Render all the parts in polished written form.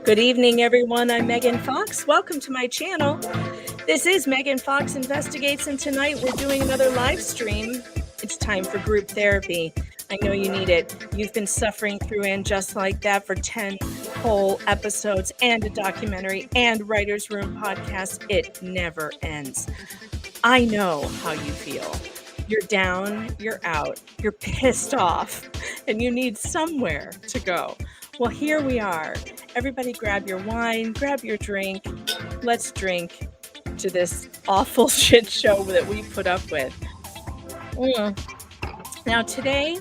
Good evening, everyone. I'm Megan Fox. Welcome to my channel. This is Megan Fox Investigates, and tonight we're doing another live stream. It's time for group therapy. I know you need it. You've been suffering through And Just Like That for 10 whole episodes and a documentary and Writer's Room podcast. It never ends. I know how you feel. You're down, you're out, you're pissed off, and you need somewhere to go. Well, here we are. Everybody grab your wine, grab your drink. Let's drink to this awful shit show that we put up with. Now today,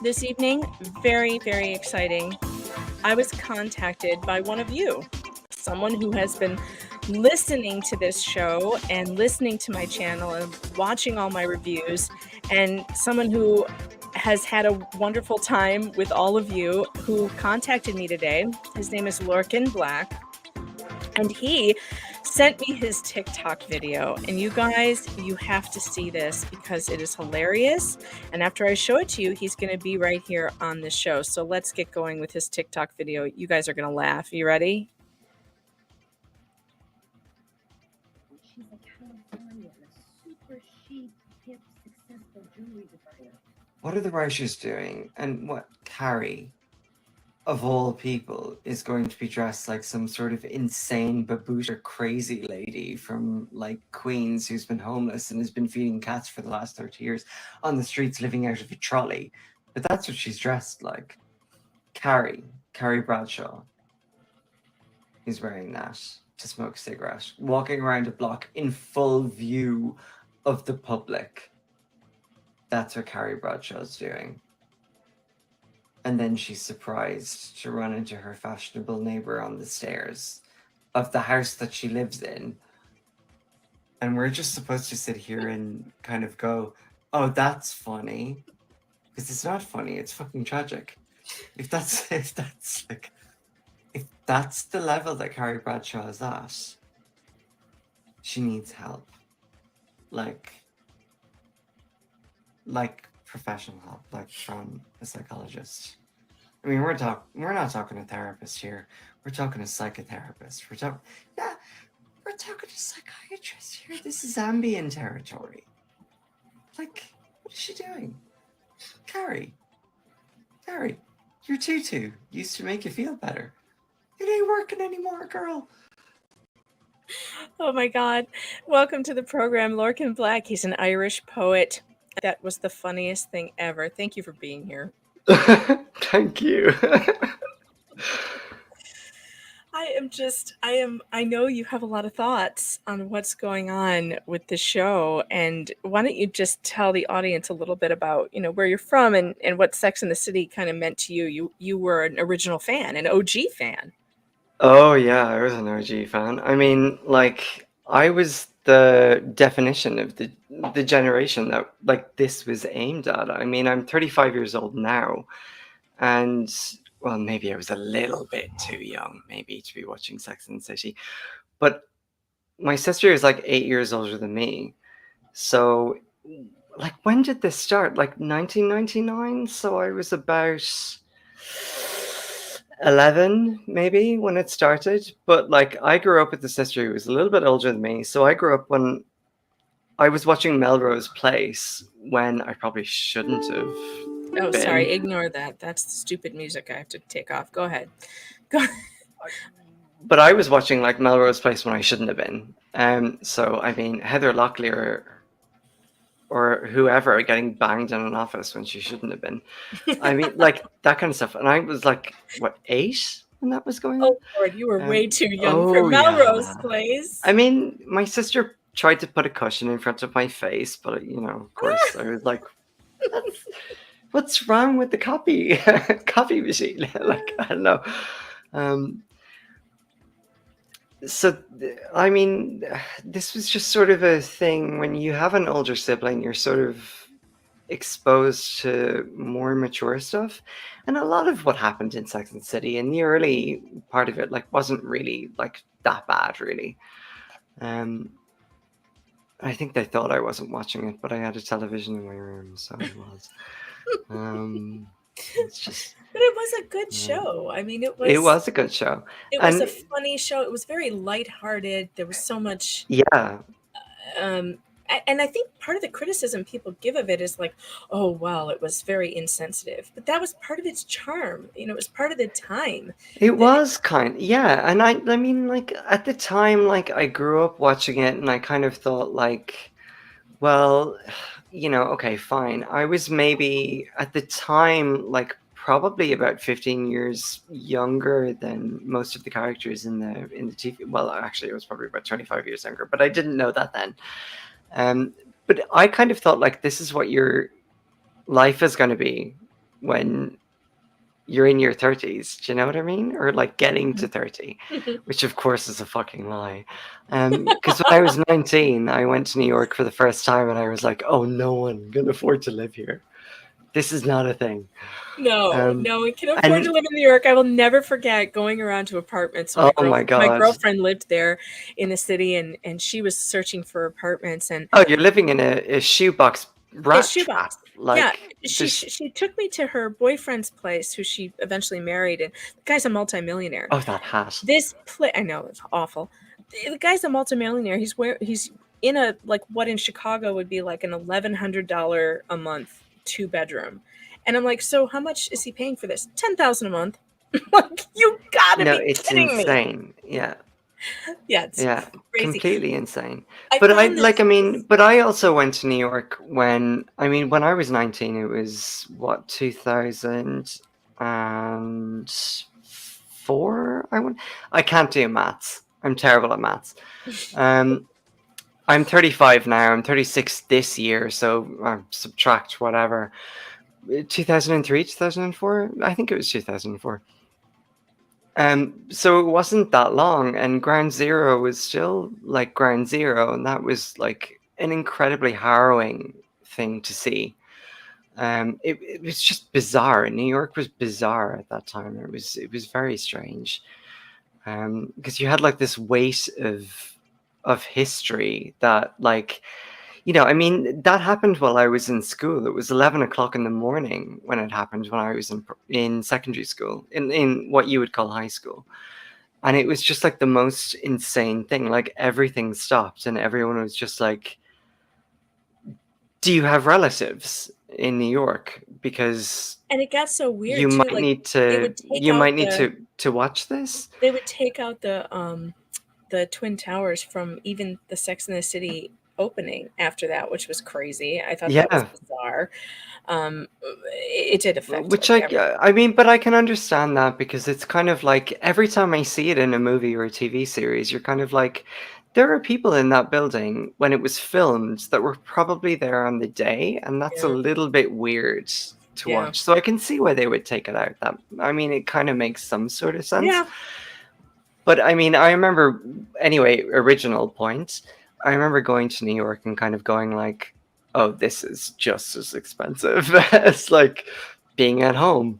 this evening, very, very exciting. I was contacted by one of you, someone who has been listening to this show and listening to my channel and watching all my reviews, and someone who has had a wonderful time with all of you who contacted me today. His name is Lorcan Black, and he sent me his TikTok video. And you guys, you have to see this because it is hilarious. And after I show it to you, he's going to be right here on the show. So let's get going with his TikTok video. You guys are going to laugh. You ready? She's a Californian, a super chic, hip, successful jewelry designer. What are the writers doing? And what Carrie, of all people, is going to be dressed like some sort of insane babooter crazy lady from like Queens who's been homeless and has been feeding cats for the last 30 years on the streets living out of a trolley. But that's what she's dressed like. Carrie Bradshaw is wearing that to smoke a cigarette, walking around a block in full view of the public. That's what Carrie Bradshaw's doing. And then she's surprised to run into her fashionable neighbor on the stairs of the house that she lives in. And we're just supposed to sit here and kind of go, oh, that's funny. Because it's not funny, it's fucking tragic. If that's the level that Carrie Bradshaw is at, she needs help. Like professional help, like from a psychologist. I mean, we're not talking a therapist here. We're talking a psychotherapist. We're talking a psychiatrist here. This is Ambien territory. Like, what is she doing? Carrie, your tutu used to make you feel better. It ain't working anymore, girl. Oh my God. Welcome to the program, Lorcan Black. He's an Irish poet. That was the funniest thing ever. Thank you for being here. Thank you. I know you have a lot of thoughts on what's going on with the show. And why don't you just tell the audience a little bit about, where you're from and what Sex and the City kind of meant to you. You were an original fan, an OG fan. Oh yeah, I was an OG fan. I mean, like, I was the definition of the generation that like this was aimed at. I mean, I'm 35 years old now, and well, maybe I was a little bit too young, maybe, to be watching Sex and the City. But my sister is like 8 years older than me. So, like, when did this start? Like 1999? So I was about 11 maybe when it started. But like, I grew up with a sister who was a little bit older than me. So I grew up when I was watching Melrose Place when I probably shouldn't have. Oh, sorry. Ignore that. That's the stupid music I have to take off. Go ahead. But I was watching like Melrose Place when I shouldn't have been. So I mean, Heather Locklear or whoever getting banged in an office when she shouldn't have been. I mean, like that kind of stuff. And I was like, what, 8 when that was going on? Oh Lord, you were way too young for Melrose Place. I mean, my sister tried to put a cushion in front of my face, but of course, I was like, what's wrong with the coffee machine? Like, I don't know. So, I mean, this was just sort of a thing when you have an older sibling, you're sort of exposed to more mature stuff. And a lot of what happened in Sex and the City in the early part of it, like, wasn't really like that bad, really. I think they thought I wasn't watching it, but I had a television in my room, so I was. It's just. But it was a good Yeah. show. I mean, It was a good show. it was a And funny show. It was very lighthearted. There was so much, yeah, and I think part of the criticism people give of it is like, oh, well, it was very insensitive. But that was part of its charm. You know, it was part of the time. it was yeah. And I mean, like at the time, like I grew up watching it, and I kind of thought, like, well, okay, fine. I was maybe at the time, like probably about 15 years younger than most of the characters in the TV. Well, actually, it was probably about 25 years younger, but I didn't know that then. But I kind of thought, like, this is what your life is going to be when you're in your 30s. Do you know what I mean? Or like getting to 30, which of course is a fucking lie. Because when I was 19, I went to New York for the first time, and I was like, oh, no one can afford to live here. This is not a thing. No, we can afford to live in New York. I will never forget going around to apartments. Oh my God. My girlfriend lived there in the city, and she was searching for apartments. And oh, you're living in a shoebox rat trap. Like, yeah, she took me to her boyfriend's place, who she eventually married, and the guy's a multimillionaire. Oh, that hat. I know, it's awful. The guy's a multimillionaire. He's in a, like, what in Chicago would be like an $1,100 a month 2-bedroom. And I'm like, so how much is he paying for this? $10,000 a month. Like, you gotta be kidding me. No, it's insane. Yeah. Yeah, it's crazy. Completely insane. But I also went to New York when I was 19. It was what, 2004. I can't do maths. I'm terrible at maths. I'm 35 now. I'm 36 this year, so I subtract whatever. 2003, 2004. I think it was 2004. So it wasn't that long, and Ground Zero was still like Ground Zero, and that was like an incredibly harrowing thing to see. It was just bizarre. New York was bizarre at that time. It was very strange, because you had like this weight of history that, like, that happened while I was in school. It was 11 o'clock in the morning when it happened, when I was in secondary school, in what you would call high school. And it was just like the most insane thing. Like, everything stopped, and everyone was just like, do you have relatives in New York? Because and it got so weird. You might need to watch this. They would take out the Twin Towers from even the Sex and the City opening after that, which was crazy. I thought that was bizarre. It did affect, which but I can understand that, because it's kind of like every time I see it in a movie or a TV series, you're kind of like, there are people in that building when it was filmed that were probably there on the day, and that's a little bit weird to watch. So I can see why they would take it out. It kind of makes some sort of sense. Yeah. But I remember, anyway, original point, I remember going to New York and kind of going like, oh, this is just as expensive as like being at home.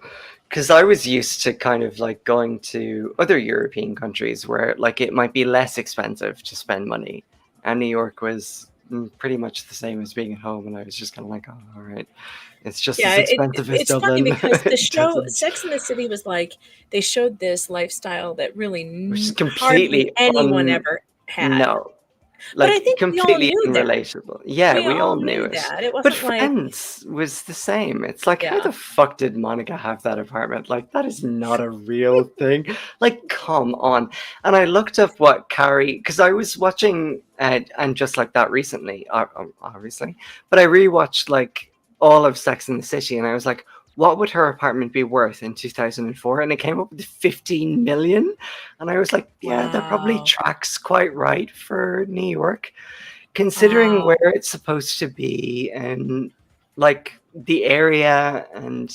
Because I was used to kind of like going to other European countries where like it might be less expensive to spend money. And New York was pretty much the same as being at home. And I was just kind of like, oh, all right. It's just as expensive as Dublin. It's funny because the show Sex and the City was like, they showed this lifestyle that really completely anyone ever had. No. Like, but I think completely we all knew unrelatable. That. Yeah, we all knew it. That. It wasn't but Friends was the same. It's like, how the fuck did Monica have that apartment? Like, that is not a real thing. Like, come on. And I looked up what Carrie, because I was watching and Just Like That recently, obviously, but I rewatched like all of Sex and the City, and I was like, what would her apartment be worth in 2004? And it came up with 15 million. And I was like, yeah, that probably tracks quite right for New York, considering where it's supposed to be and like the area. And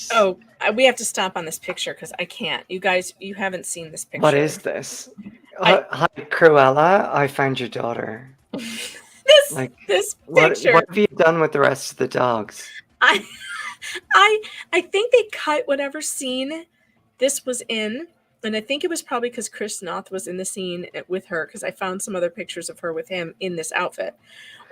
we have to stop on this picture because I can't. You guys, you haven't seen this picture. What is this? Hi, Cruella, I found your daughter. this picture. What have you done with the rest of the dogs? I think they cut whatever scene this was in And I think it was probably because Chris Noth was in the scene with her, because I found some other pictures of her with him in this outfit.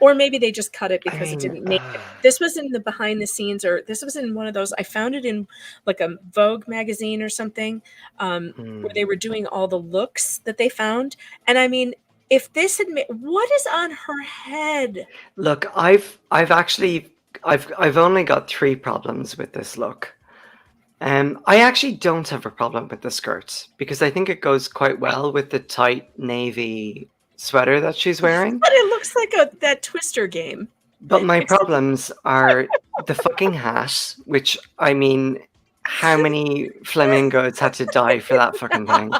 Or maybe they just cut it I because it mean, didn't make it. This was in the behind the scenes, or this was in one of those. I found it in like a Vogue magazine or something, where they were doing all the looks that they found. And I mean, if this had made, what is on her head? look, I've only got 3 problems with this look. I actually don't have a problem with the skirt because I think it goes quite well with the tight navy sweater that she's wearing. But it looks like that Twister game. But my Except problems are the fucking hat, which I mean, how many flamingos had to die for that fucking thing?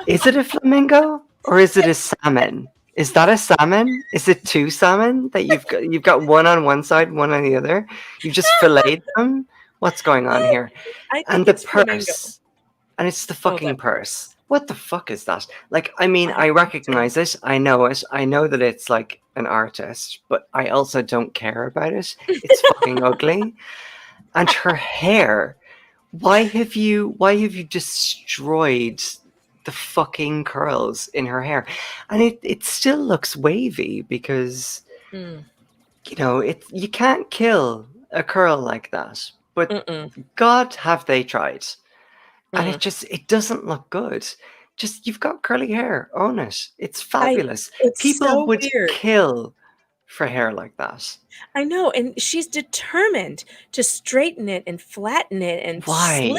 Is it a flamingo or is it a salmon? Is that a salmon? Is it 2 salmon that you've got? You've got one on one side, one on the other. You've just filleted them. What's going on here? I And think the it's flamingo. purse, and it's the Oh, fucking that purse. What the fuck is that? Like, I mean, I I don't recognize it. I know it. I know that it's like an artist, but I also don't care about it. It's fucking ugly. And her hair. Why have you destroyed the fucking curls in her hair? And it still looks wavy because Mm, you know you can't kill a curl like that. But mm-mm, God, have they tried? And mm. it doesn't look good. Just you've got curly hair, own it. It's fabulous. It's People so would weird. kill for hair like that. I know, and she's determined to straighten it and flatten it and Why?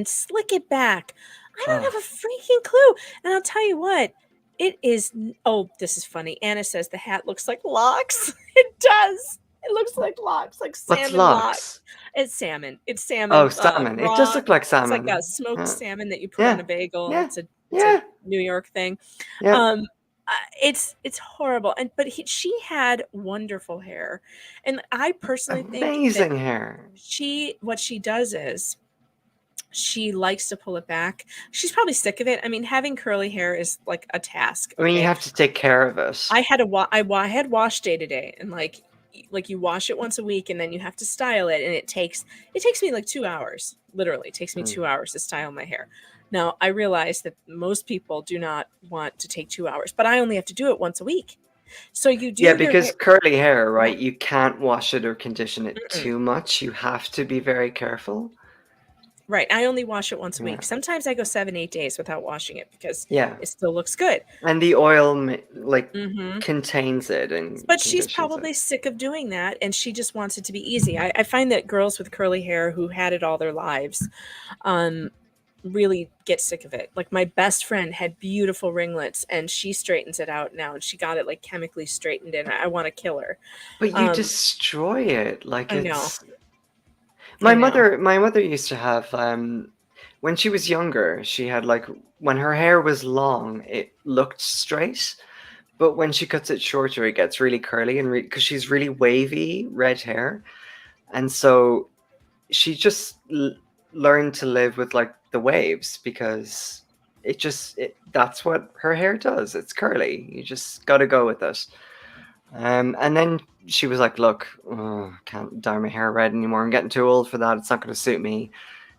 slick it back. I don't Ugh. have a freaking clue. And I'll tell you what, it is. Oh, this is funny. Anna says the hat looks like locks. It does. It looks like locks, like What's salmon locks. locks? It's salmon. It's Oh, salmon. salmon. It does Raw. look like It's like a salmon. smoked salmon that you put on Yeah. a bagel. Yeah. It's a Yeah. New York thing. Yeah. It's horrible. But she had wonderful hair, and I personally think that Amazing hair. what she does is she likes to pull it back. She's probably sick of it. I mean, having curly hair is like a task. I mean, you Okay, have to take care of it. I had I had wash day today, and like you wash it once a week, and then you have to style it, and it takes me like 2 hours. Literally, it takes me 2 hours to style my hair. Now, I realize that most people do not want to take 2 hours, but I only have to do it once a week. So you do Yeah, their because hair. curly hair, right? You can't wash it or condition it Mm-mm. too much. You have to be very careful. Right. I only wash it once a Yeah. week. Sometimes I go 7, 8 days without washing it because Yeah. it still looks good. And the oil like Mhm. contains it and But she's conditions probably it. sick of doing that, and she just wants it to be easy. I find that girls with curly hair who had it all their lives really get sick of it. Like my best friend had beautiful ringlets, and she straightens it out now, and she got it like chemically straightened, and I want to kill her. But you destroy it. Like I know. it's I know. my mother used to have when she was younger, she had like when her hair was long, it looked straight. But when she cuts it shorter, it gets really curly and because she's really wavy red hair, and so she just learned to live with like the waves because that's what her hair does. It's curly. You just got to go with it. And then she was like, "Look, I can't dye my hair red anymore. I'm getting too old for that. It's not going to suit me."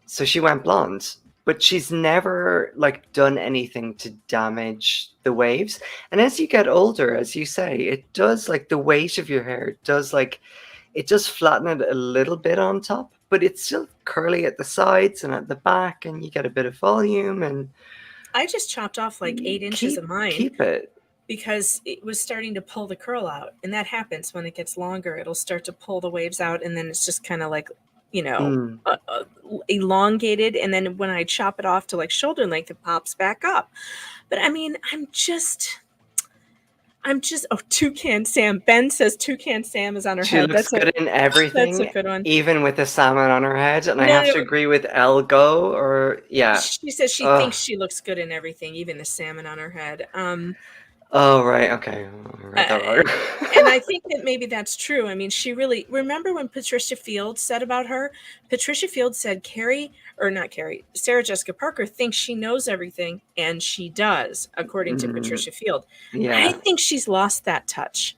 So she went blonde. But she's never like done anything to damage the waves. And as you get older, as you say, it does like the weight of your hair does like it does flatten it a little bit on top, but it's still curly at the sides and at the back, and you get a bit of volume. And I just chopped off like 8 inches of mine keep it. because it was starting to pull the curl out, and that happens when it gets longer. It'll start to pull the waves out, and then it's just kind of like elongated, and then when I chop it off to like shoulder length, it pops back up. But I mean, I'm just Toucan Sam. Ben says Toucan Sam is on her She head. looks good in everything, That's a good one. even with the salmon on her head. And I No, have to agree with Elgo, or yeah. she says she thinks she looks good in everything, even the salmon on her head. Oh, right. Okay. I read that wrong. And I think that maybe that's true. I mean, she really, remember when Patricia Fields said about her? Patricia Fields said Sarah Jessica Parker thinks she knows everything, and she does, according to Patricia Field. Yeah. I think she's lost that touch.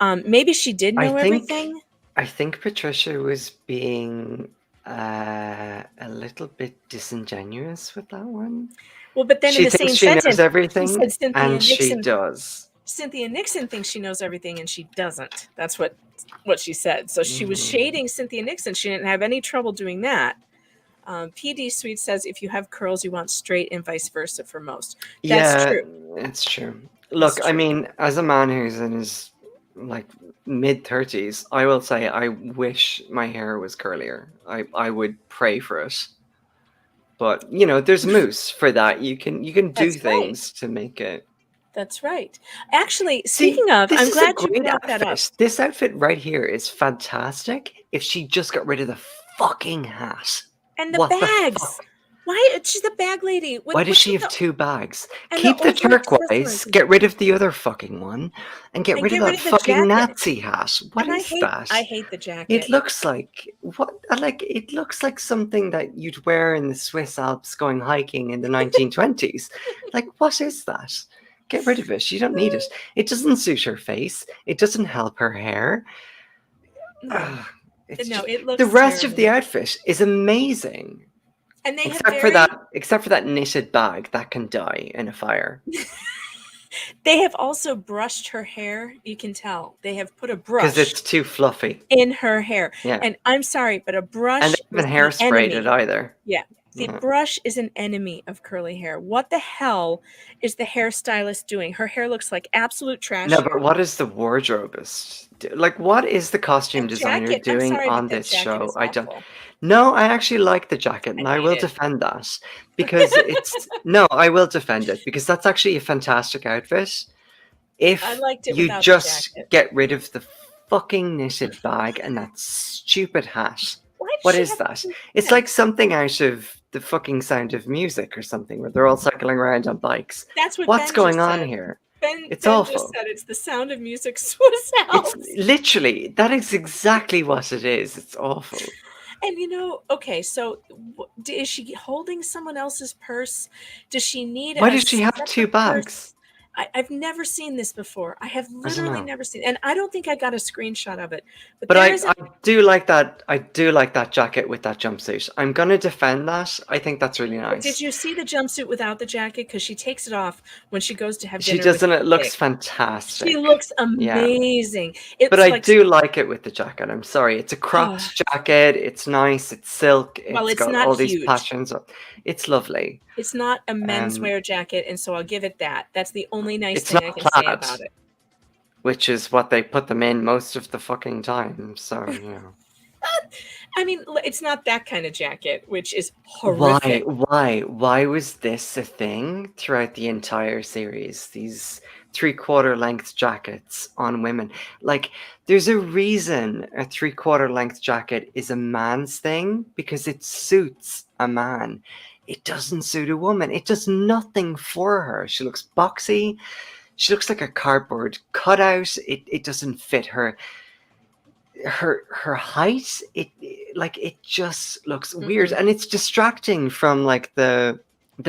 Maybe she did know everything. I think Patricia was being a little bit disingenuous with that one. Well, but then in She the thinks same she knows sentence, she everything, said and she does. Cynthia Nixon thinks she knows everything and she doesn't. That's what she said. So she was Mhm. shading Cynthia Nixon. She didn't have any trouble doing that. PD Sweet says if you have curls, you want straight, and vice versa for most. That's Yeah, true. it's true. Look, I true. mean, as a man who's in his like mid-30s, I will say I wish my hair was curlier. I would pray for it. But you know, there's mousse for that. You can do That's right. things to make it. That's right. Actually, See, speaking of, this I'm is a glad you great brought that up. outfit. This outfit right here is fantastic. If she just got rid of the fucking hat. And the What the bags. fuck? Why? She's a bag lady. Why does she have two bags? and Keep the over turquoise, accessorizing. get rid of the other fucking one, and get And rid get of rid that of the fucking jacket. Nazi hat. What And is that? I hate the jacket. It looks like it looks like something that you'd wear in the Swiss Alps going hiking in the 1920s. Like, what is that? Get rid of it. You don't need it. It doesn't suit her face. It doesn't help her hair. No, It's no, just, it looks the rest terrible. of the outfit is amazing. And they except for that knitted bag that can die in a fire. They have also brushed her hair. You can tell they have put a brush because it's too fluffy in her hair. Yeah, and I'm sorry, but a brush and they haven't hairsprayed it either. Yeah, the brush is an enemy of curly hair. What the hell is the hairstylist doing? Her hair looks like absolute trash. No, but what is the wardrobeist? Like, what is the costume designer doing on this show? I don't. No, I actually like the jacket, and I will defend that because it's no, I will defend it because that's actually a fantastic outfit. If I liked it you without the just jacket. get rid of the fucking knitted bag and that stupid hat. What is that? It's like something out of the fucking Sound of Music or something, where they're all cycling around on bikes. That's what What's Ben going just on said. here? It's Ben awful. just said it's the Sound of Music Swiss Alps. It's literally, that is exactly what it is. It's awful. And you know, okay, so is she holding someone else's purse? Does she need? Why does she have two bags? Purse? I've never seen this before. I have literally never seen, and I don't think I got a screenshot of it. But I do like that. I do like that jacket with that jumpsuit. I'm gonna defend that. I think that's really nice. But did you see the jumpsuit without the jacket? Because she takes it off when she goes to have dinner. She doesn't. It looks fantastic. She looks amazing. Yeah. But I do like it with the jacket. I'm sorry. It's a cropped jacket. It's nice. It's silk. It's got all these patterns. It's lovely. It's not a menswear jacket, and so I'll give it that. That's the only nice thing I can say about it. Which is what they put them in most of the fucking time. So, you know. I mean, it's not that kind of jacket, which is horrific. Why was this a thing throughout the entire series? These 3/4 length jackets on women. Like, there's a reason a 3/4 length jacket is a man's thing, because it suits a man. It doesn't suit a woman. It does nothing for her. She looks boxy. She looks like a cardboard cutout. It doesn't fit her height. It just looks weird, and it's distracting from like the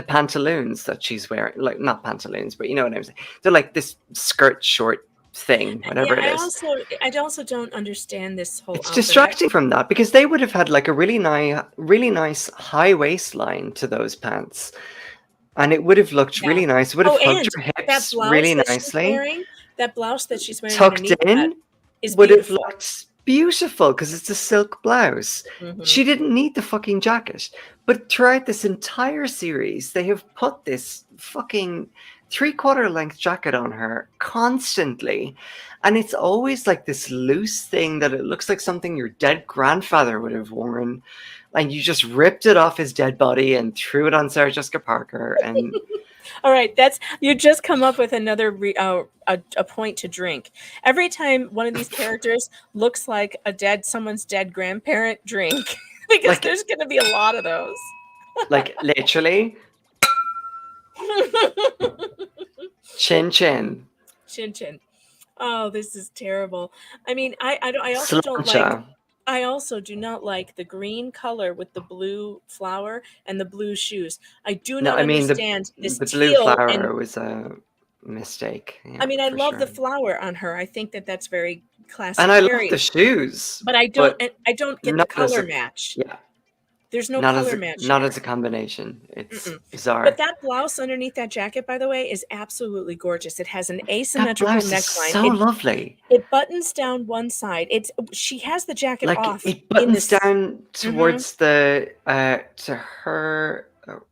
pantaloons that she's wearing. Like, not pantaloons, but you know what I'm saying. They're like this skirt short thing, whatever it is. I also don't understand this whole. It's distracting from that, because they would have had like a really nice high waistline to those pants, and it would have looked really nice. It would have hugged her hips really nicely. That blouse that she's wearing tucked in would have looked beautiful, because it's a silk blouse. She didn't need the fucking jacket. But throughout this entire series, they have put this fucking 3/4 length jacket on her constantly, and it's always like this loose thing that it looks like something your dead grandfather would have worn, and you just ripped it off his dead body and threw it on Sarah Jessica Parker. And all right, you just come up with another a point to drink. Every time one of these characters looks like someone's dead grandparent, drink. Because there's going to be a lot of those. Like, literally. Chin chin. Chin chin. Oh, this is terrible. I mean, I also don't like. I also do not like the green color with the blue flower and the blue shoes. I do not understand this. The blue flower was a mistake. Yeah, I mean, I love the flower on her. I think that's very classic. And I love the shoes, but I don't get the color match. Yeah. There's no Not as color a, match not here. as a combination. It's Mm-mm. bizarre. But that blouse underneath that jacket, by the way, is absolutely gorgeous. It has an That asymmetrical blouse is neckline. so lovely. It buttons down one side. She has the jacket Like off it in buttons this. down Mhm. towards the to her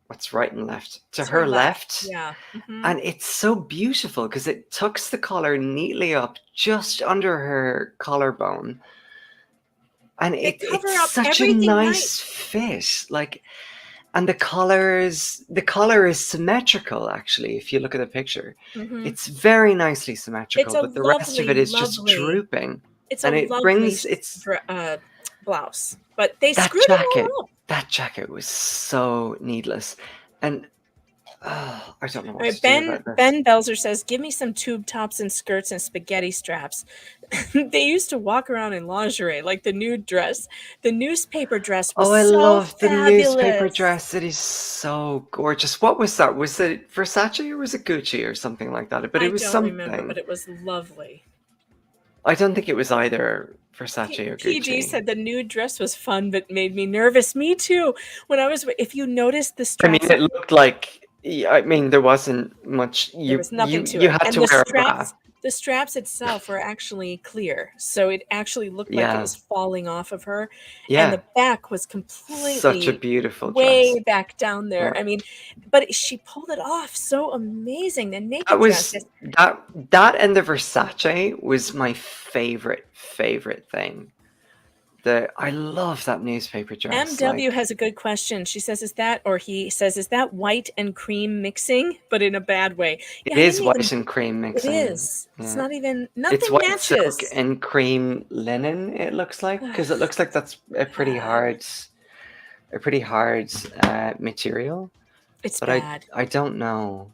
what's right and left? To To her her left. Yeah. Mhm. And it's so beautiful because it tucks the collar neatly up just under her collarbone. And They it's cover up such a everything nice fit. Like, and the collar is symmetrical actually, if you look at the picture. Mhm. It's very nicely It's symmetrical, a but the rest of it is just lovely drooping. it's a And it lovely brings it's blouse. But they that screwed it jacket. all up. That jacket was so needless. And I don't know All what right, to do about this. Ben Belzer says, "Give me some tube tops and skirts and spaghetti straps." They used to walk around in lingerie, like the nude dress. The newspaper dress was Oh, I so love the newspaper fabulous. dress. It is so gorgeous. What was that? Was it Versace or was it Gucci or something like that? But I it was don't remember, something. but it was lovely. I don't think it was either Versace or PG Gucci. said the nude dress was fun, but made me nervous. Me too. If you noticed the I mean, straps, it looked like. I mean, there wasn't much. there was nothing to You it, had and to wear a bra. the straps itself were actually clear, so it actually looked like it Yeah, was falling off of her, and yeah. the back was Such a completely beautiful dress. way back down there. Yeah. I mean, but she pulled it off so amazing. The That naked dress, was that and the Versace was my favorite thing. I love that newspaper dress. MW Like, has a good question. She says, he says, is that white and cream mixing, but in a bad way? it Yeah, I is didn't even. white and cream It mixing. is. It's Yeah. not even. It's Nothing white silk matches. and cream linen, it looks like, because it looks like that's a pretty Bad. hard material. It's But bad. I don't know.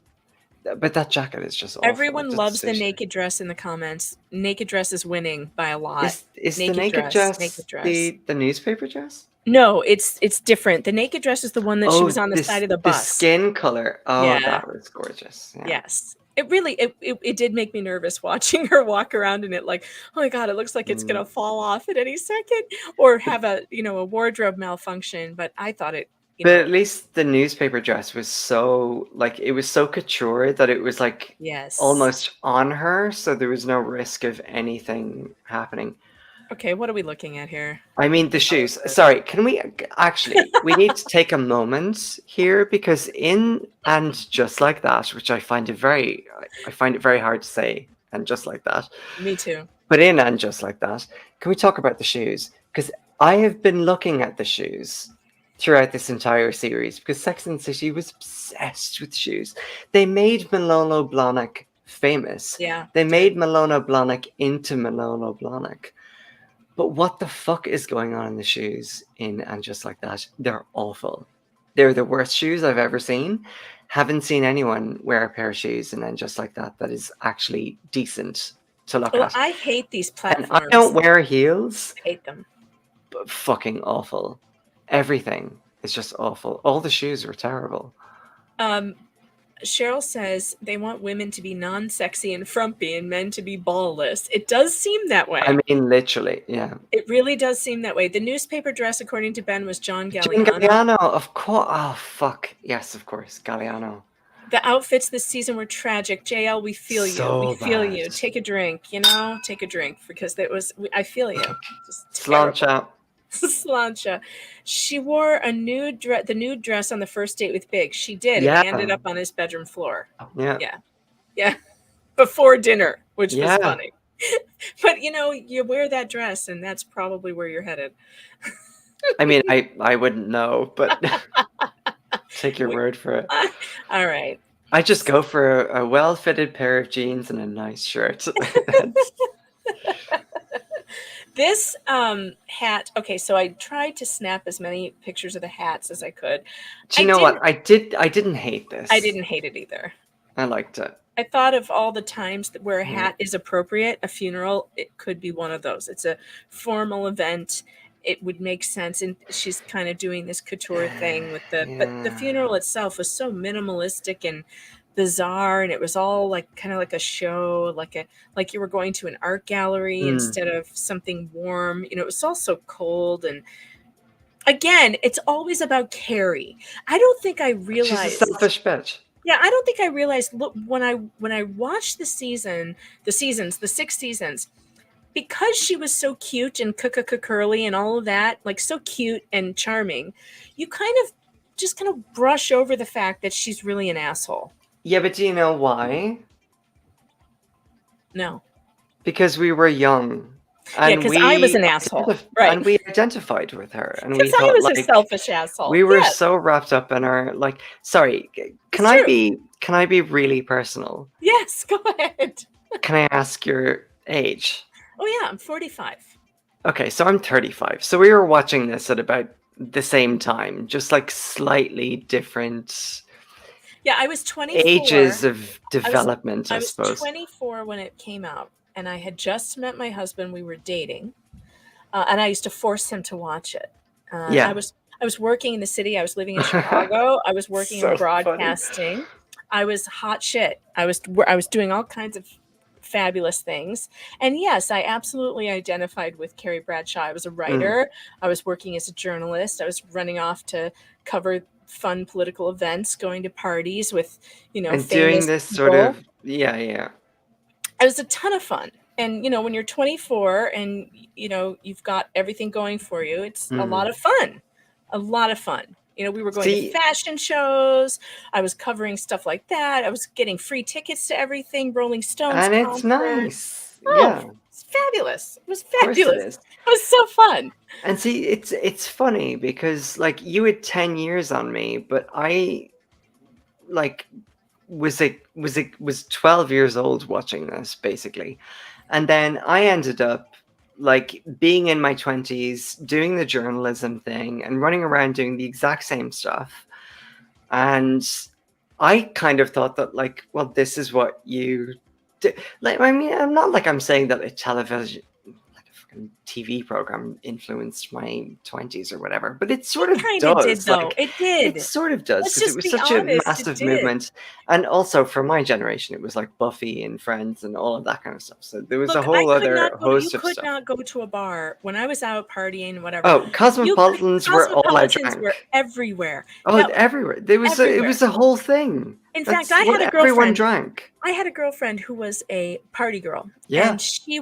But that jacket is just awful. Everyone loves the naked dress in the comments. Naked dress is winning by a lot. Is the naked dress Naked dress. the newspaper dress? No, it's different. The naked dress is the one that she was on the side of the the bus. skin color. Oh, Yeah. that was gorgeous. Yeah. Yes. It really it did make me nervous watching her walk around in it, like, oh my God, it looks like it's gonna fall off at any second or have a wardrobe malfunction. But I thought it, But at least the newspaper dress was so it was so couture that it was yes. almost on her, so there was no risk of anything happening. Okay, what are we looking at here? I mean, the shoes. Sorry, can we we need to take a moment here because in and just like that, which I find it very hard to say, and just like that. Me too. But in and just like that, can we talk about the shoes? Because I have been looking at the shoes throughout this entire series because Sex and the City was obsessed with shoes. They made Manolo Blahnik famous. Yeah. They made Manolo Blahnik into Manolo Blahnik. But what the fuck is going on in the shoes in And Just Like That? They're awful. They're the worst shoes I've ever seen. Haven't seen anyone wear a pair of shoes in And Just Like That is actually decent to look at. I hate these platforms. And I don't wear heels. I hate them. But fucking awful. Everything is just awful. All the shoes were terrible. Cheryl says they want women to be non-sexy and frumpy and men to be ballless. It does seem that way. I mean, literally, yeah. It really does seem that way. The newspaper dress, according to Ben, was John Galliano. John Galliano, of course. Oh, fuck. Yes, of course. Galliano. The outfits this season were tragic. JL, we feel you. We feel you. Take a drink, take a drink because I feel you. Slancha. Slancha. She wore the nude dress on the first date with Big. She did. Yeah. It ended up on his bedroom floor. Yeah. Yeah. Before dinner, which was funny. But you wear that dress and that's probably where you're headed. I mean, I wouldn't know, but take your word for it. All right. I just go for a well-fitted pair of jeans and a nice shirt. This hat, okay, so I tried to snap as many pictures of the hats as I could. Do you know what? I didn't hate this. I didn't hate it either. I liked it. I thought of all the times where a hat is appropriate. A funeral, it could be one of those. It's a formal event. It would make sense. And she's kind of doing this couture thing with but the funeral itself was so minimalistic and bizarre, and it was all kind of like a show, like you were going to an art gallery instead of something warm. It was all so cold, and again, it's always about Carrie. I don't think I She's a realized. selfish bitch. Yeah, I don't think I realized. Look, when I watched the 6 seasons, because she was so cute and curly and all of that, like so cute and charming, you kind of brush over the fact that she's really an asshole. Yeah, but do you know why? No. Because we were young, Yeah, and because I was an asshole. Right. and we identified with her, and we Because I thought was a like selfish asshole. we were Yes, so wrapped up in our like. Sorry, it's true. can I be really personal? Yes, go ahead. Can I ask your age? Oh yeah, I'm 45. Okay, so I'm 35. So we were watching this at about the same time, just like slightly different Yeah, I was 24. ages of development, I I was suppose. 24 when it came out, and I had just met my husband. We were dating, and I used to force him to watch it. Yeah. I was working in the city. I was living in Chicago. I was working So in funny. broadcasting. I was hot shit. I was doing all kinds of fabulous things. And yes, I absolutely identified with Carrie Bradshaw. I was a writer. I was working as a journalist. I was running off to cover fun political events, going to parties with, And famous doing this people. sort of yeah. It was a ton of fun. And when you're 24 and you've got everything going for you, it's a lot of fun. A lot of fun. We were going to fashion shows. I was covering stuff like that. I was getting free tickets to everything, Rolling Stones And concert. it's nice. Oh, Yeah. it's fabulous. It was Of course it fabulous. is. It was so fun. And see, it's funny because like you had 10 years on me, but I like was 12 years old watching this basically. And then I ended up like being in my 20s, doing the journalism thing and running around doing the exact same stuff. And I kind of thought that like, well, this is what you do. Like, I mean, I'm not like I'm saying that a television TV program influenced my 20s or whatever, but it sort of Kind does. of did, though. Like, It did. it sort of does Let's because it just was be such honest, a it massive did. movement, and also for my generation, it was like Buffy and Friends and all of that kind of stuff. So there was a whole other host of You could stuff. not go to a bar when I was out partying, whatever. Oh, Cosmopolitans were all I Cosmopolitans drank. were everywhere. Oh, Now, everywhere. There was it was a whole thing. In That's fact, I what had a everyone girlfriend. drank. I had a girlfriend who was a party girl. Yeah. And she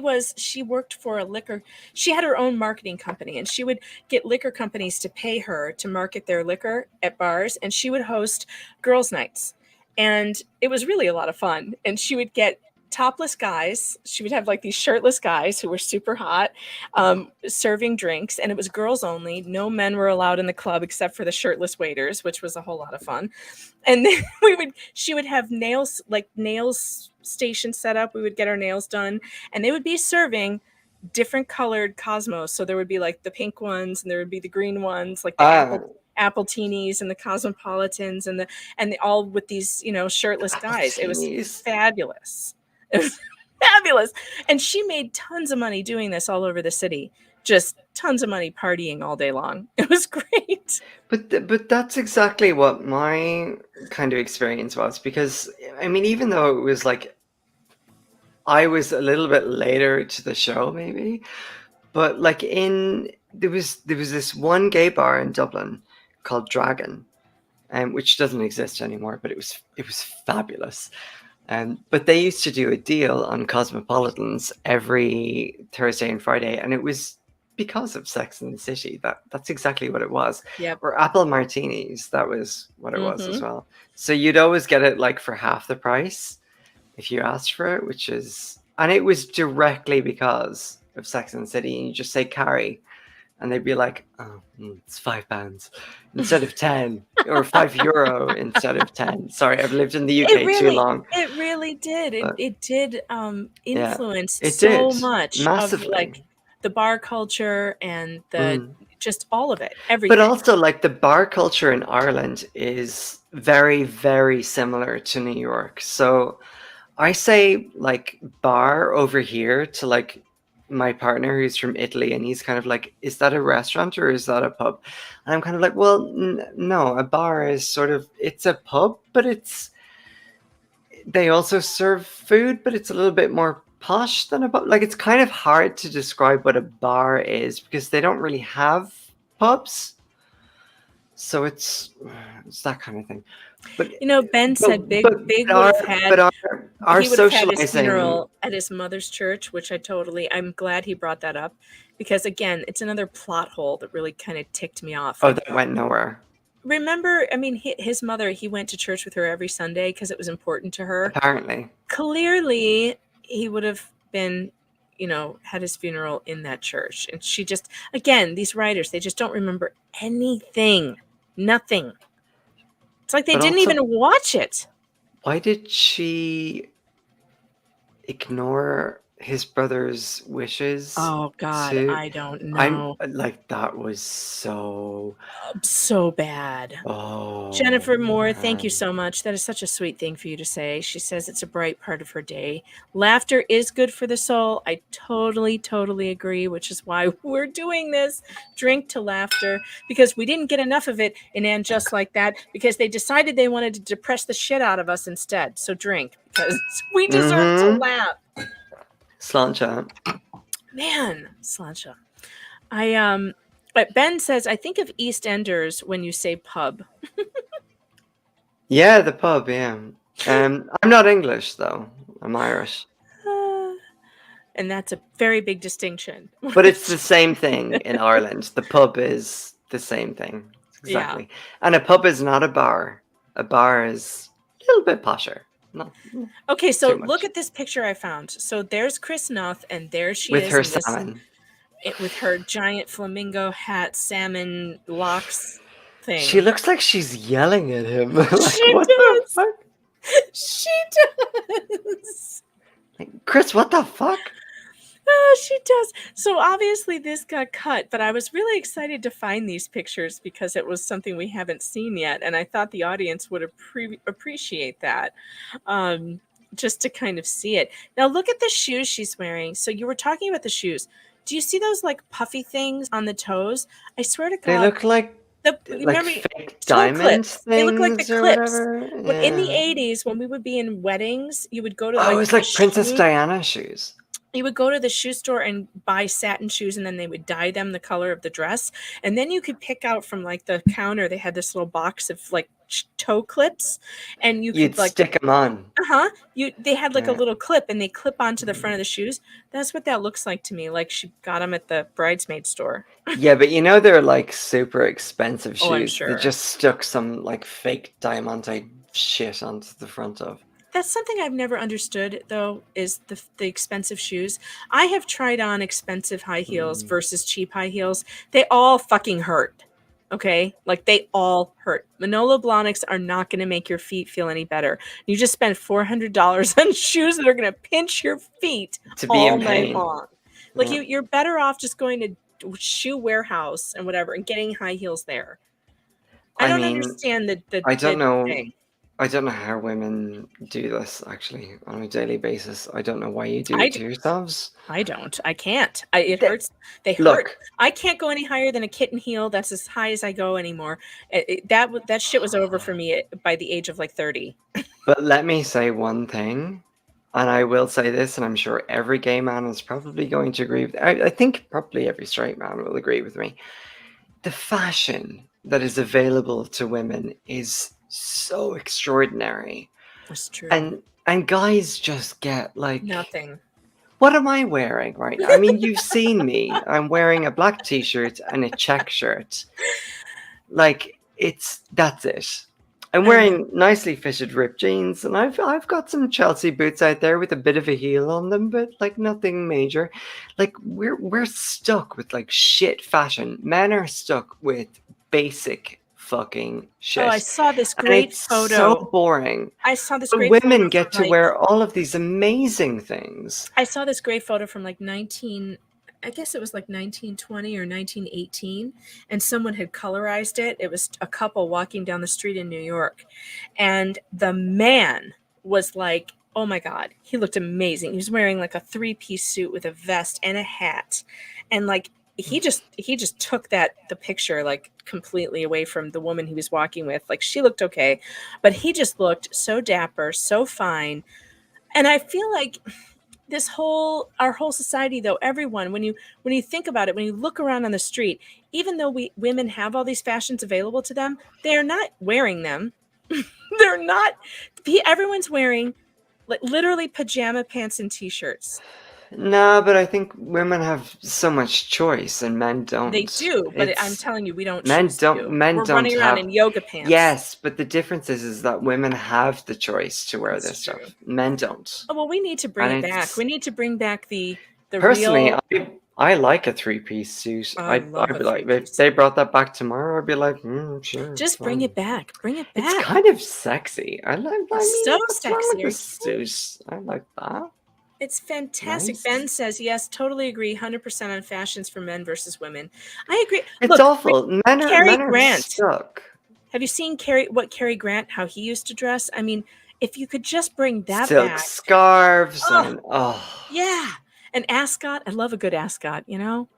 worked for a liquor. She had her own marketing company, and she would get liquor companies to pay her to market their liquor at bars, and she would host girls' nights. And it was really a lot of fun. And she would get topless guys. She would have like these shirtless guys who were super hot, serving drinks, and it was girls only. No men were allowed in the club except for the shirtless waiters, which was a whole lot of fun. And then she would have nails station set up. We would get our nails done, and they would be serving different colored Cosmos. So there would be like the pink ones, and there would be the green ones, like the apple teenies and the Cosmopolitans, and the all with these shirtless guys. It was fabulous. It was fabulous. And she made tons of money doing this all over the city. Just tons of money partying all day long. It was great. But that's exactly what my kind of experience was, because I mean, even though it was like I was a little bit later to the show maybe, but like there was this one gay bar in Dublin called Dragon, which doesn't exist anymore, but it was fabulous. But they used to do a deal on Cosmopolitans every Thursday and Friday, and it was because of Sex and the City. That's exactly what it was. Yep. Or apple martinis, that was what it was as well. So you'd always get it like for half the price if you asked for it, and it was directly because of Sex and the City. And you just say Carrie, and they'd be like, oh, it's £5 instead of 10, or €5 instead of 10. Sorry, I've lived in the UK too long. It really did. It did influence much massively of like the bar culture and the just all of it, everything. But also like the bar culture in Ireland is very, very similar to New York. So I say like bar over here to like my partner who's from Italy, and he's kind of like, is that a restaurant or is that a pub? And I'm kind of like, well, no, a bar is sort of, it's a pub, but they also serve food, but it's a little bit more posh than a pub. Like, it's kind of hard to describe what a bar is because they don't really have pubs. So it's that kind of thing. But Ben said Big but would our have had but our he would have had his socializing. funeral at his mother's church, which I'm glad he brought that up, because again, it's another plot hole that really kind of ticked me off. Oh, Like, that went nowhere. remember, I mean, his mother, he went to church with her every Sunday because it was important to her. Apparently. Clearly, he would have been, had his funeral in that church. And she just, again, these writers, they just don't remember anything. Nothing. It's like they But didn't also, even watch it. why did she ignore his brother's wishes? Oh, God, too? I don't I'm know. like, that was so So bad. oh Jennifer Moore, thank you man. so much. That is such a sweet thing for you to say. She says it's a bright part of her day. Laughter is good for the soul. I totally, totally agree, which is why we're doing this. Drink to laughter, because we didn't get enough of it in And Just Like That, because they decided they wanted to depress the shit out of us instead. So drink, because we deserve to laugh. Slancha. Man, Slancha. But Ben says, I think of EastEnders when you say pub. Yeah, the pub, yeah. I'm not English though. I'm Irish. And that's a very big distinction. But it's the same thing in Ireland. The pub is the same thing. Exactly. Yeah. And a pub is not a bar. A bar is a little bit posher. Okay, so look at this picture I found. So there's Chris Nuth, and there she with is her in this, salmon. With her giant flamingo hat, salmon locks thing. She looks like she's yelling at him. Like, she what does. the fuck? She does. Like, Chris, what the fuck? Oh, she does. So obviously this got cut, but I was really excited to find these pictures because it was something we haven't seen yet, and I thought the audience would appreciate that, just to kind of see it. Now look at the shoes she's wearing. So you were talking about the shoes. Do you see those like puffy things on the toes? I swear to God, they look like fake diamond things. They look like the or clips. whatever. But in the 80s, when we would be in weddings, you would go to it was like Princess Diana shoes. You would go to the shoe store and buy satin shoes, and then they would dye them the color of the dress. And then you could pick out from like the counter. They had this little box of like toe clips, and you'd like stick them on. They had like a little clip, and they clip onto the front of the shoes. That's what that looks like to me. Like she got them at the bridesmaid store. Yeah, but they're like super expensive shoes. Oh, I'm sure. They just stuck some like fake diamante shit onto the front of. That's something I've never understood, though, is the expensive shoes. I have tried on expensive high heels versus cheap high heels. They all fucking hurt. Okay? Like, they all hurt. Manolo Blahniks are not going to make your feet feel any better. You just spend $400 on shoes that are going to pinch your feet to be all night long. Like, you're better off just going to Shoe Warehouse and whatever and getting high heels there. I don't understand the I don't know. thing. I don't know how women do this actually on a daily basis. I don't know why you do it to yourselves. I don't. I can't. It hurts. They hurt. I can't go any higher than a kitten heel. That's as high as I go anymore. That shit was over for me by the age of like 30. But let me say one thing, and I will say this, and I'm sure every gay man is probably going to agree with it. I think probably every straight man will agree with me. The fashion that is available to women is so extraordinary. That's true. And guys just get like nothing. What am I wearing right now? I mean, you've seen me. I'm wearing a black t-shirt and a check shirt. Like that's it. I'm wearing nicely fitted ripped jeans, and I've got some Chelsea boots out there with a bit of a heel on them, but like nothing major. Like we're stuck with like shit fashion. Men are stuck with basic fucking shit. Oh, I saw this great photo. So boring. I saw this great photo. Women get to wear all of these amazing things. I saw this great photo from like 1920 or 1918, and someone had colorized it. It was a couple walking down the street in New York, and the man was like, oh my God, he looked amazing. He was wearing like a 3-piece suit with a vest and a hat, and like he just took the picture like completely away from the woman he was walking with. Like she looked okay, but he just looked so dapper, so fine. And I feel like our whole society, though, everyone, when you think about it, when you look around on the street, even though women have all these fashions available to them, they are not wearing them. They're not. Everyone's wearing like literally pajama pants and t-shirts. No, but I think women have so much choice and men don't. They do, but I'm It's telling you, we don't men choose don't to. men We're don't running around have in yoga pants. Yes, but the difference is that women have the choice to wear That's this true. stuff. Men don't. Oh, well, we need to bring And it back. it's We need to bring back the personally, real. I like a three-piece suit. I love I'd a be like, if three-piece. they brought that back tomorrow, I'd be like, sure, it's Just bring fine. it back. Bring it It's back. kind of sexy. I mean, So what's wrong sexy. with the suit? I like that. It's fantastic. Nice. Ben says, yes, totally agree. 100% on fashions for men versus women. I agree. It's Look, awful. Cary Men are Grant. stuck. Have you seen what Cary Grant, how he used to dress? I mean, if you could just bring that Silk back. scarves Oh, yeah. An ascot. I love a good ascot, you know?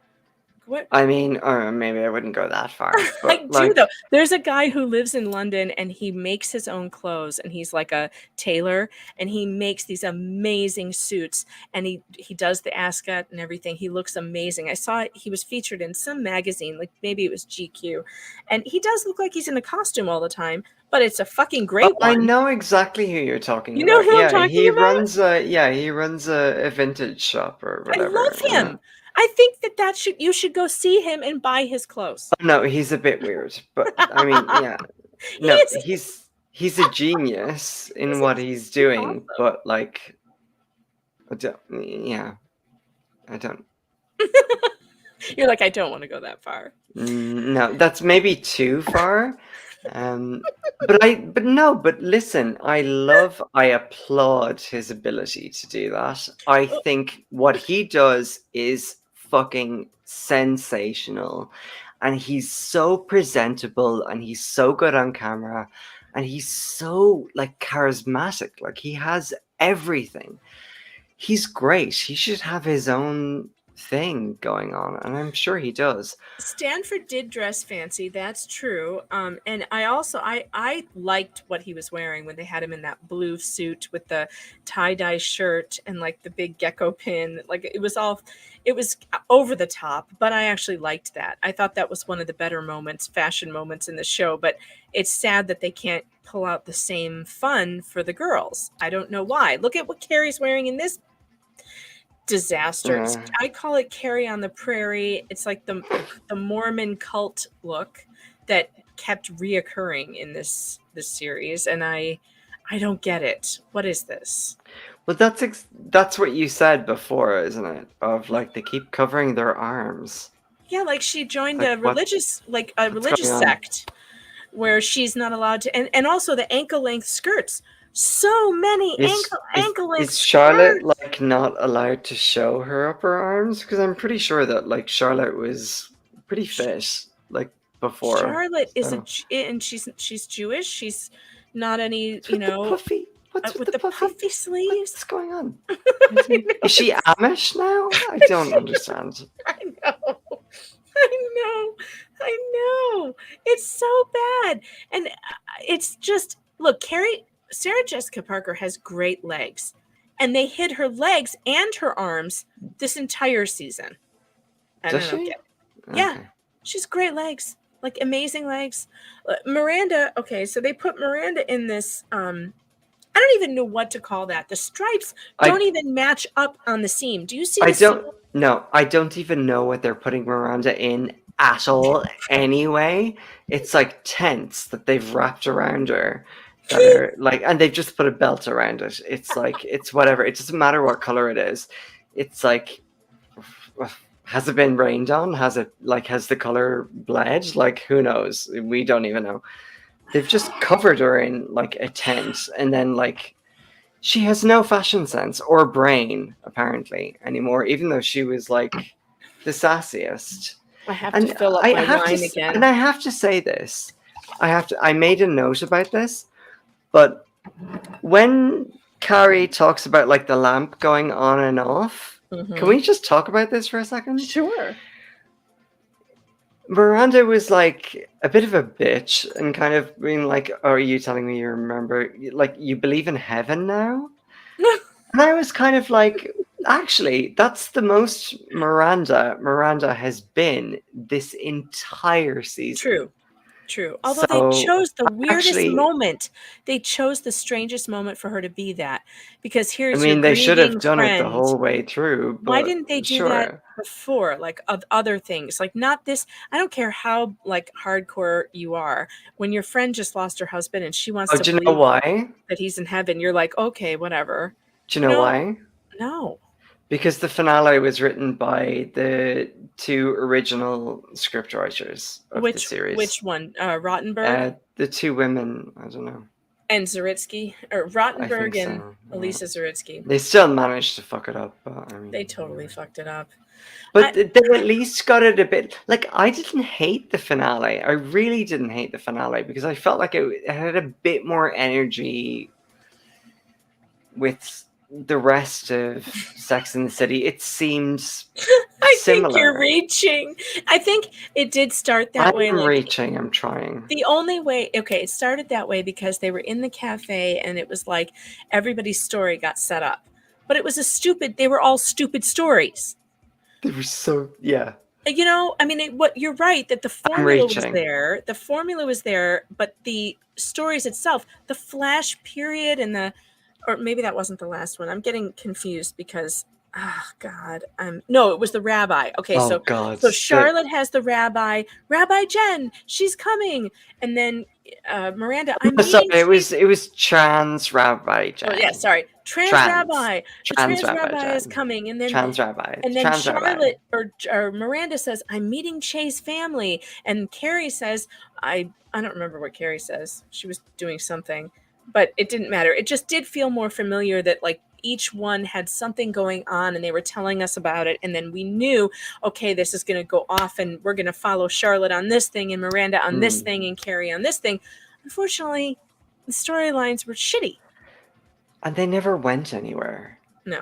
What? I mean, or maybe I wouldn't go that far. But I do though. There's a guy who lives in London and he makes his own clothes and he's like a tailor and he makes these amazing suits and he does the ascot and everything. He looks amazing. I saw he was featured in some magazine, like maybe it was GQ, and he does look like he's in a costume all the time, but it's a fucking great one. I know exactly who you're talking about. You know who I'm talking he about? runs a vintage shop or whatever. I love him. I think you should go see him and buy his clothes. Oh, no, he's a bit weird, but I mean, yeah. No, he's a genius in what he's doing, awesome. but like, I don't. You're like, I don't want to go that far. No, that's maybe too far. But listen, I applaud his ability to do that. I think what he does is fucking sensational. And he's so presentable and he's so good on camera and he's so like charismatic. Like he has everything. He's great. He should have his own thing going on, and I'm sure he does. Stanford did dress fancy, that's true. And I also I liked what he was wearing when they had him in that blue suit with the tie-dye shirt and like the big gecko pin. Like it was over the top, but I actually liked that. I thought that was one of the better fashion moments in the show, but it's sad that they can't pull out the same fun for the girls. I don't know why. Look at what Carrie's wearing in this disaster. Yeah. I call it Carrie on the Prairie. It's like the Mormon cult look that kept reoccurring in this series, and I don't get it. What is this? Well, that's what you said before, isn't it? Of like they keep covering their arms. Yeah, like she joined Like, a religious sect where she's not allowed to, and also the ankle length skirts. So many ankle length. Is Charlotte like not allowed to show her upper arms? Because I'm pretty sure that like Charlotte was pretty fit like before. Charlotte is and she's Jewish. She's not any, with the puffy sleeves. What's going on? Is she Amish now? I don't understand. I know. It's so bad, and it's just look, Sarah Jessica Parker has great legs, and they hid her legs and her arms this entire season. Does she? Yeah, she's great legs, like amazing legs. Miranda, okay, so they put Miranda in this. I don't even know what to call that. The stripes don't even match up on the seam. Do you see? I don't even know what they're putting Miranda in at all. Anyway, it's like tents that they've wrapped around her. That are like, and they've just put a belt around it. It's like, it's whatever. It doesn't matter what color it is. It's like, has it been rained on? Has the color bled? Like, who knows? We don't even know. They've just covered her in like a tent, and then like, she has no fashion sense or brain apparently anymore, even though she was like the sassiest. I have to fill up my wine again. And I have to say this. I made a note about this. But when Carrie talks about like the lamp going on and off, can we just talk about this for a second? Sure. Miranda was like a bit of a bitch and kind of being like, oh, are you telling me you remember, like, you believe in heaven now? And I was kind of like, Actually, that's the most Miranda has been this entire season. True. Although they So chose the weirdest actually, moment. They chose the strangest moment for her to be that. Because I here's your mean, they should have grieving done it the friend. whole way through, Why but didn't they do that sure. before? Like of other things. Like not this. I don't care how like hardcore you are. When your friend just lost her husband and she wants Oh, to do you know believe why? that he's in heaven, you're like, okay, whatever. Do you You know know? why? No. Because the finale was written by the two original scriptwriters of the series. Which one? Rottenberg The two women, I don't know. and Zaritsky, or I think Rottenberg and so. Elisa Zaritsky. They still managed to fuck it up, but I mean, They totally fucked it up. But they at least got it a bit. Like I didn't hate the finale. I really didn't hate the finale because I felt like it had a bit more energy with the rest of Sex and the City. It seems I think similar. you're reaching. I think it did start that way. I'm Like reaching. I'm trying. the only way, okay, it started that way because they were in the cafe and it was like everybody's story got set up. But it was they were all stupid stories. They were so yeah. You know, I mean, you're right that the I'm formula was reaching. there. The formula was there, but the stories itself, the flash period and or maybe that wasn't the last one. I'm getting confused because, God, no, it was the rabbi. Okay, Oh God. so Charlotte has the rabbi, Rabbi Jen, she's coming, and then Miranda, I'm Sorry, meeting. it was trans rabbi Jen. Oh yeah, sorry, trans rabbi. The trans rabbi is coming, and then trans rabbi. and then Trans rabbi. Charlotte or Miranda says, "I'm meeting Che's family," and Carrie says, "I don't remember what Carrie says. She was doing something, but it didn't matter. It just did feel more familiar that like each one had something going on, and they were telling us about it, and then we knew, okay, this is going to go off, and we're going to follow Charlotte on this thing, and Miranda on this thing, and Carrie on this thing. Unfortunately, the storylines were shitty, and they never went anywhere. No.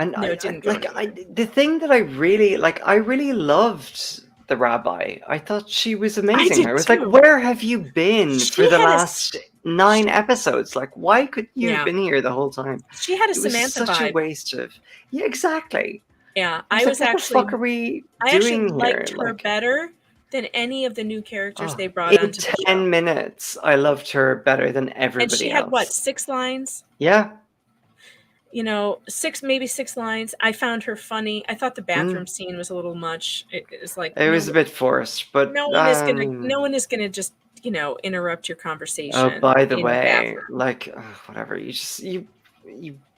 And No, it didn't go anywhere. the thing that I really loved the rabbi. I thought she was amazing. I was too. like, where have you been She for the had last 9 episodes? Like, why could you have been here the whole time? She had a It was Samantha such vibe. a waste of. Yeah, exactly. Yeah, I was like, what the fuck are we doing here? liked her better than any of the new characters they brought in onto the show. 10 minutes, I loved her better than everybody else. And she had what, 6 lines? Yeah. You know, maybe 6 lines. I found her funny. I thought the bathroom scene was a little much. It's like it was a bit forced, but no one is gonna just, you know, interrupt your conversation. Oh, by the way, like whatever. You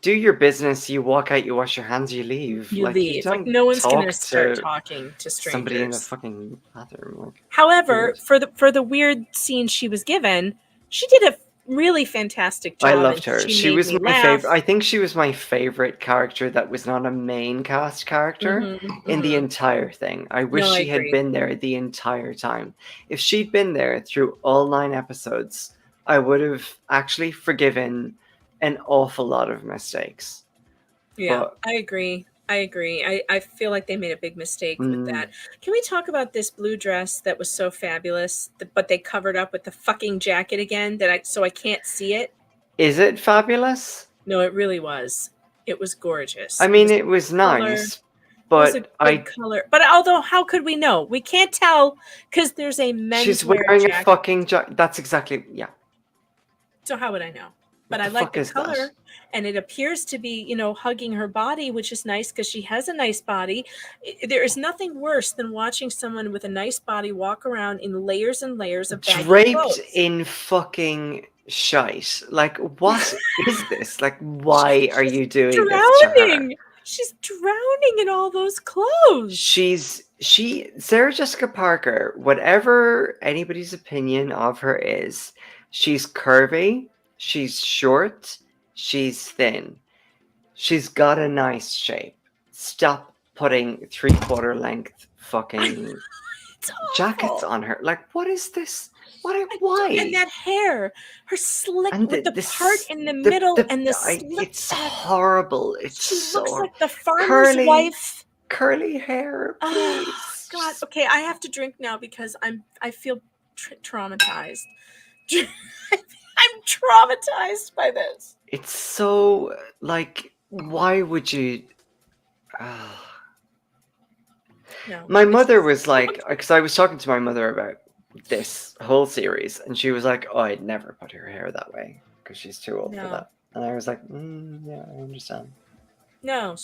do your business. You walk out. You wash your hands. You leave. You leave. You don't like no one's gonna talk start to talking to strangers. somebody in the fucking bathroom. Like, however, for the weird scene she was given, she did a really fantastic job. I loved her. She was my laugh. favorite. I think she was my favorite character that was not a main cast character in the entire thing. I wish she had been there the entire time. If she'd been there through all 9 episodes, I would have actually forgiven an awful lot of mistakes. Yeah, I agree. I feel like they made a big mistake with that. Can we talk about this blue dress that was so fabulous, but they covered up with the fucking jacket again so I can't see it? Is it fabulous? No, it really was. It was gorgeous. I mean, it was nice, but it was a good color. But although, how could we know? We can't tell because there's a menswear She's wearing jacket. a fucking jacket. That's exactly, yeah. So how would I know? But I like the color. That? And it appears to be, you know, hugging her body, which is nice because she has a nice body. There is nothing worse than watching someone with a nice body walk around in layers and layers of baggy draped clothes. in fucking shite. Like, what is this? Like, why are you doing this to her? She's drowning in all those clothes. Sarah Jessica Parker, whatever anybody's opinion of her is, she's curvy, she's short, she's thin. She's got a nice shape. Stop putting 3/4 length fucking jackets on her. Like, what is this? Why? And that hair, her slick with the part in the middle and the slick. It's horrible. She looks like the farmer's wife. Curly hair, please. Oh, God. Okay, I have to drink now because I feel traumatized. I'm traumatized by this. It's so like, why would you No. My it's mother just- was like, because I was talking to my mother about this whole series, and she was like, "Oh, I'd never put her hair that way because she's too old for No. that." And I was like, "Yeah, I understand." No,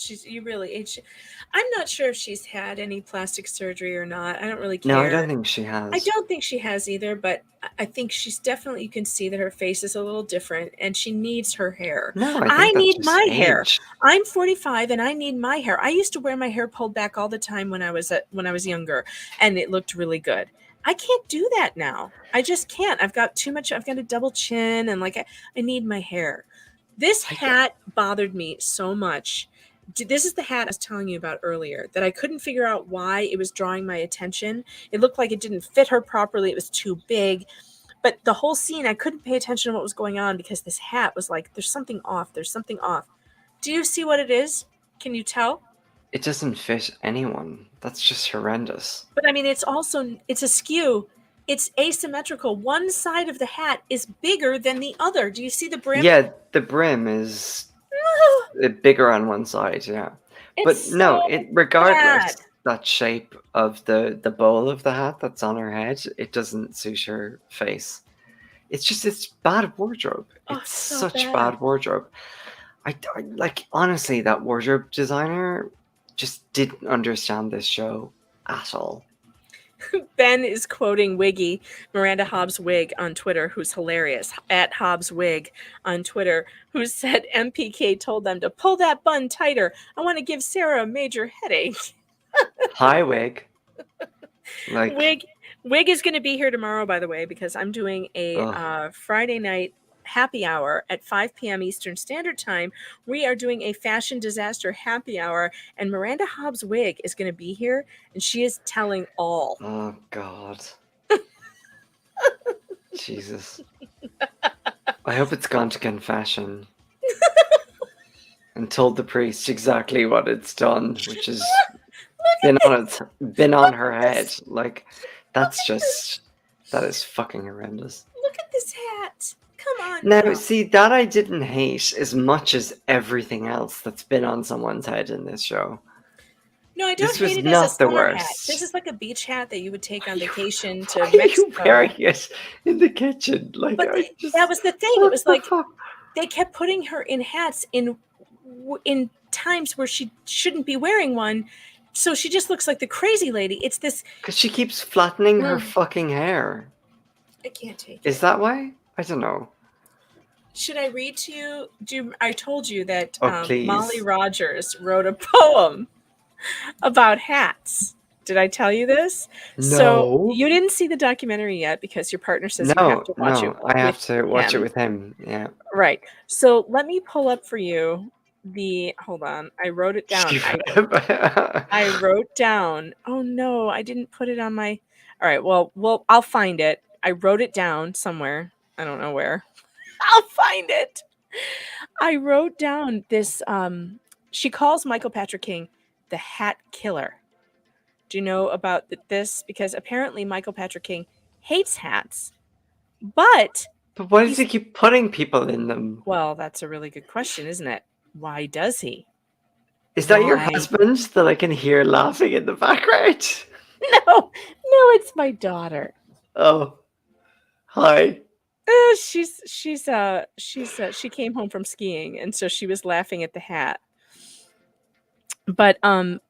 I'm not sure if she's had any plastic surgery or not. I don't really care. No, I don't think she has. I don't think she has either, but I think she's definitely, you can see that her face is a little different and she needs her hair. No, I I think that's need just my hair. age. I'm 45 and I need my hair. I used to wear my hair pulled back all the time when I was younger, and it looked really good. I can't do that now. I just can't. I've got a double chin, and like I need my hair. This hat bothered me so much. This is the hat I was telling you about earlier that I couldn't figure out why it was drawing my attention. It looked like it didn't fit her properly. It was too big. But the whole scene, I couldn't pay attention to what was going on because this hat was like, there's something off. There's something off. Do you see what it is? Can you tell? It doesn't fit anyone. That's just horrendous. But I mean, it's askew. It's asymmetrical. One side of the hat is bigger than the other. Do you see the brim? Yeah, the brim is bigger on one side, yeah. But It's no, so regardless, bad. that shape of the bowl of the hat that's on her head, it doesn't suit her face. It's bad wardrobe. Oh, It's so such bad. bad wardrobe. I like, honestly, that wardrobe designer just didn't understand this show at all. Ben is quoting Wiggy, Miranda Hobbs' wig on Twitter, who's hilarious, at Hobbs Wig on Twitter, who said MPK told them to pull that bun tighter. I want to give Sarah a major headache. Hi, Wig. Like, Wig is going to be here tomorrow, by the way, because I'm doing a Friday night happy hour at 5 p.m. Eastern Standard Time. We are doing a fashion disaster happy hour, and Miranda Hobbs' wig is going to be here, and she is telling all. oh God. Jesus. I hope it's gone to confession and told the priest exactly what it's done, which is been on her head. Like, that is fucking horrendous. Look at this hat. Come on. Now, see, that I didn't hate as much as everything else that's been on someone's head in this show. No, I don't This was hate it as not a the summer hat. worst. This is like a beach hat that you would take on vacation to Why are you Mexico. wearing it in the kitchen? Like, But that was the thing. It was like they kept putting her in hats in times where she shouldn't be wearing one, so she just looks like the crazy lady. It's this because she keeps flattening her fucking hair. I can't take it. Is that why? I don't know. Should I read to you? I told you that please. Molly Rogers wrote a poem about hats. Did I tell you this? No. So you didn't see the documentary yet because your partner says you have to watch it. I have to watch it him. with him. Yeah. Right. So let me pull up for you hold on. I wrote it down. I wrote down. Oh no, I didn't put it on my. All right. Well, I'll find it. I wrote it down somewhere. I don't know where. I'll find it. I wrote down this. She calls Michael Patrick King the Hat Killer. Do you know about this? Because apparently Michael Patrick King hates hats, but why does he keep putting people in them? Well, that's a really good question, isn't it? Why does he? Is that your husband that I can hear laughing in the background? No, it's my daughter. Oh, hi. She came home from skiing, and so she was laughing at the hat. But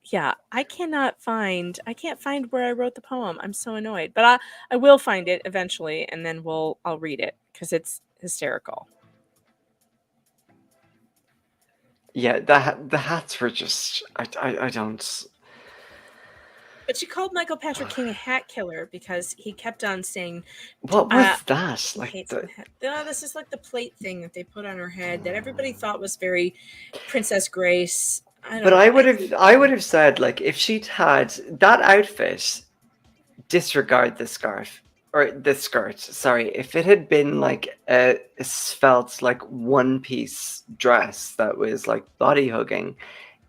yeah, I can't find where I wrote the poem. I'm so annoyed, but I will find it eventually, and then I'll read it because it's hysterical. Yeah, the hats were just I don't. But she called Michael Patrick King a hat killer because he kept on saying, "What was that?" Like this is like the plate thing that they put on her head that everybody thought was very Princess Grace. I would have said, like, if she'd had that outfit, disregard the scarf or the skirt. Sorry, if it had been like a svelte, like one-piece dress that was like body hugging,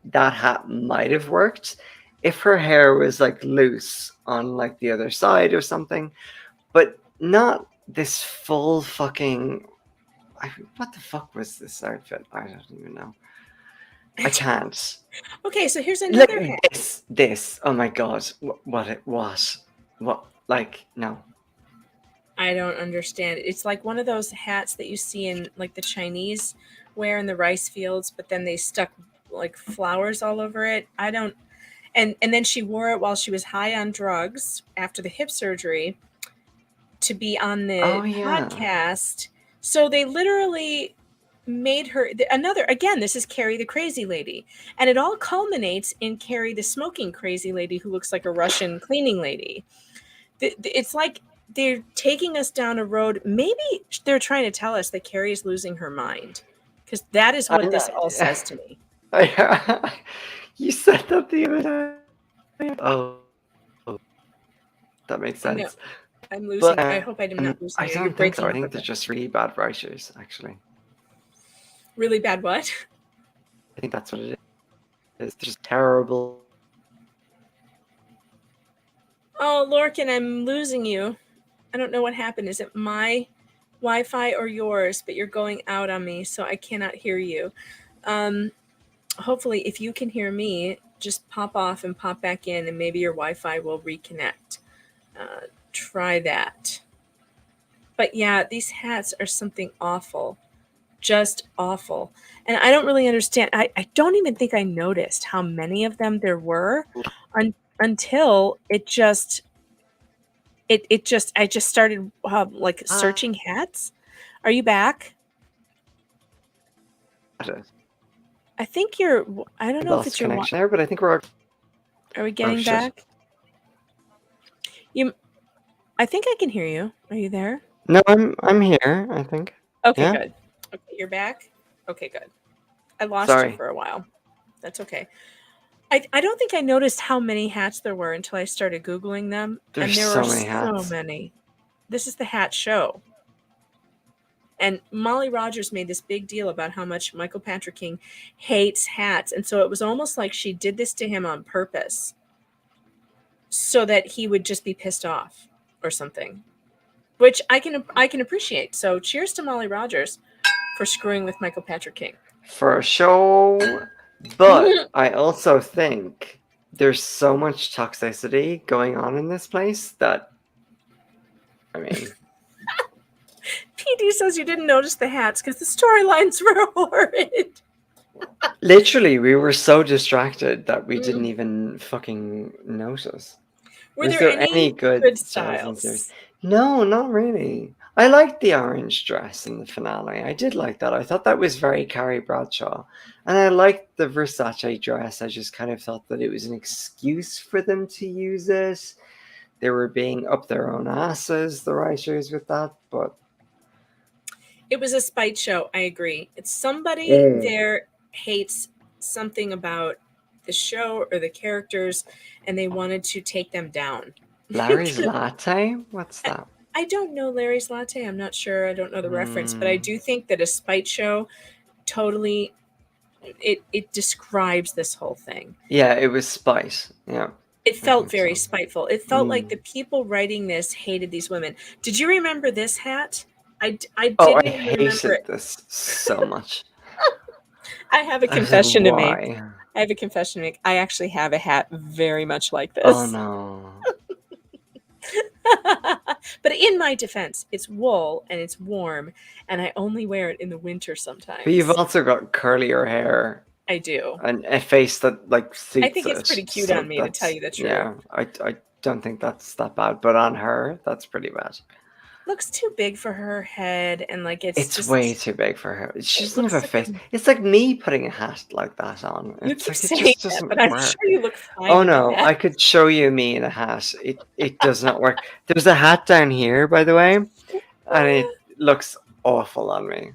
that hat might have worked. If her hair was like loose on like the other side or something, but not this full fucking. What the fuck was this outfit? I don't even know. I can't. Okay, so here's Look another hat. at this. Oh my god. What? Like, no. I don't understand. It's like one of those hats that you see in like the Chinese wear in the rice fields, but then they stuck like flowers all over it. I don't. And then she wore it while she was high on drugs after the hip surgery to be on Oh the yeah. podcast. So they literally made her another, again, this is Carrie the crazy lady, and it all culminates in Carrie the smoking crazy lady who looks like a Russian cleaning lady. It's like they're taking us down a road. Maybe they're trying to tell us that Carrie is losing her mind, because that is what I'm this not, all says to me. you said that the other day. Oh, that makes No, sense. I'm But losing. I hope I'm not losing I you. You're don't think so. breaking I up a think they're bit. just really bad writers, actually. Really bad what? I think that's what it is. They're just terrible. Oh, Lorcan, I'm losing you. I don't know what happened. Is it my Wi-Fi or yours? But you're going out on me, so I cannot hear you. Hopefully, if you can hear me, just pop off and pop back in, and maybe your Wi-Fi will reconnect. Try that. But yeah, these hats are something awful. Just awful. And I don't really understand. I don't even think I noticed how many of them there were until it just I just started like searching hats. Are you back? I think you're. I don't know if Lost it's your. connection there, but I think we're. Are we Oh getting shit! back? You. I think I can hear you. Are you there? No, I'm here. I think. Okay, Yeah. good. Okay, you're back. Okay, good. I lost you Sorry. for a while. That's okay. I don't think I noticed how many hats there were until I started Googling them. There's And there so were many so hats. many. This is the hat show. And Molly Rogers made this big deal about how much Michael Patrick King hates hats. And so it was almost like she did this to him on purpose so that he would just be pissed off or something, which I can appreciate. So cheers to Molly Rogers for screwing with Michael Patrick King. For a show, but I also think there's so much toxicity going on in this place that, I mean, PD says you didn't notice the hats because the storylines were horrid. literally, we were so distracted that we didn't even fucking notice. Were Was there there any any good good styles in series? styles? No, not really. I liked the orange dress in the finale. I did like that. I thought that was very Carrie Bradshaw. And I liked the Versace dress. I just kind of thought that it was an excuse for them to use it. They were being up their own asses, the writers, with that. But It was a spite show. I agree. It's somebody there hates something about the show or the characters, and they wanted to take them down. Larry's Latte? What's that? I don't know Larry's Latte. I'm not sure. I don't know the reference, but I do think that a spite show totally it describes this whole thing. Yeah, it was spite. Yeah. It felt very so. spiteful. It felt like the people writing this hated these women. Did you remember this hat? I didn't even remember hated it. this so much. I have a confession to make. Why? I have a confession to make. I actually have a hat very much like this. Oh no. But in my defense, it's wool and it's warm, and I only wear it in the winter sometimes. But you've also got curlier hair. I do. And a face that like suits I think it's pretty cute on me, to tell you the truth. Yeah, I don't think that's that bad, but on her, that's pretty bad. Looks too big for her head, and like it's just way too big for her. She doesn't have a looks face. like It's like me putting a hat like that on. You It's keep like saying it just that, doesn't but I'm work. sure you look fine. Oh in a no, hat. I could show you me in a hat. It does not work. There's a hat down here, by the way, and it looks awful on me.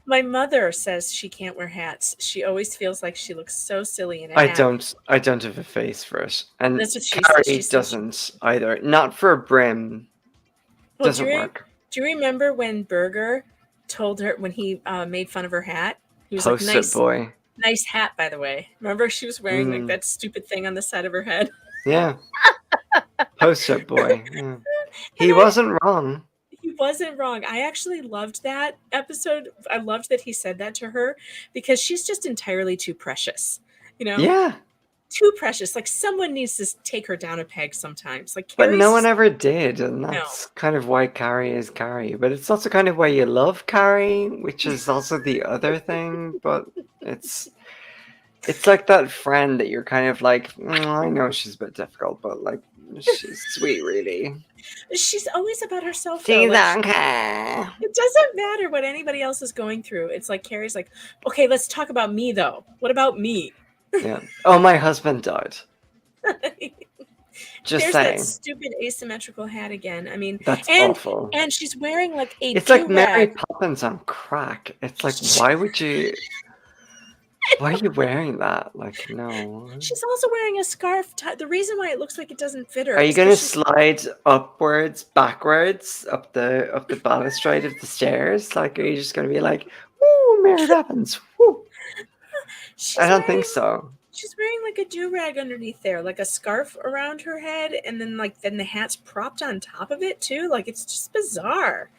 My mother says she can't wear hats. She always feels like she looks so silly in a hat. I don't have a face for it, and That's what she Carrie said. She doesn't either. Not for a brim. Well, Doesn't work. Do you remember when Berger told her when he made fun of her hat? He was Post-it like, boy. Nice hat, by the way. Remember she was wearing like that stupid thing on the side of her head? Yeah. Post-it boy. Yeah. He wasn't wrong. wasn't wrong. I actually loved that episode. I loved that he said that to her because she's just entirely too precious. You know, Yeah, too precious. Like someone needs to take her down a peg sometimes. Like but no one Carrie's ever did, and no. that's kind of why Carrie is Carrie. But it's also kind of why you love Carrie, which is also the other thing. But it's like that friend that you're kind of like, I know she's a bit difficult, but like she's sweet, really. She's always about herself though. She's Like okay. it doesn't matter what anybody else is going through. It's like Carrie's like, okay, let's talk about me though. What about me? Yeah. Oh, my husband died. Just There's saying. that stupid asymmetrical hat again. I mean, That's and awful. and she's wearing like a It's like Mary do-rag. Poppins on crack. It's like, why would you? Why are you wearing that? Like, no. She's also wearing a scarf. The reason why it looks like it doesn't fit her. Are you is gonna 'cause she's- slide upwards, backwards, up the balustrade of the stairs? Like, are you just gonna be like, "Woo, Mary Poppins"? Woo. she's I don't wearing- think so. She's wearing like a do-rag underneath there, like a scarf around her head, and then the hat's propped on top of it too. Like it's just bizarre.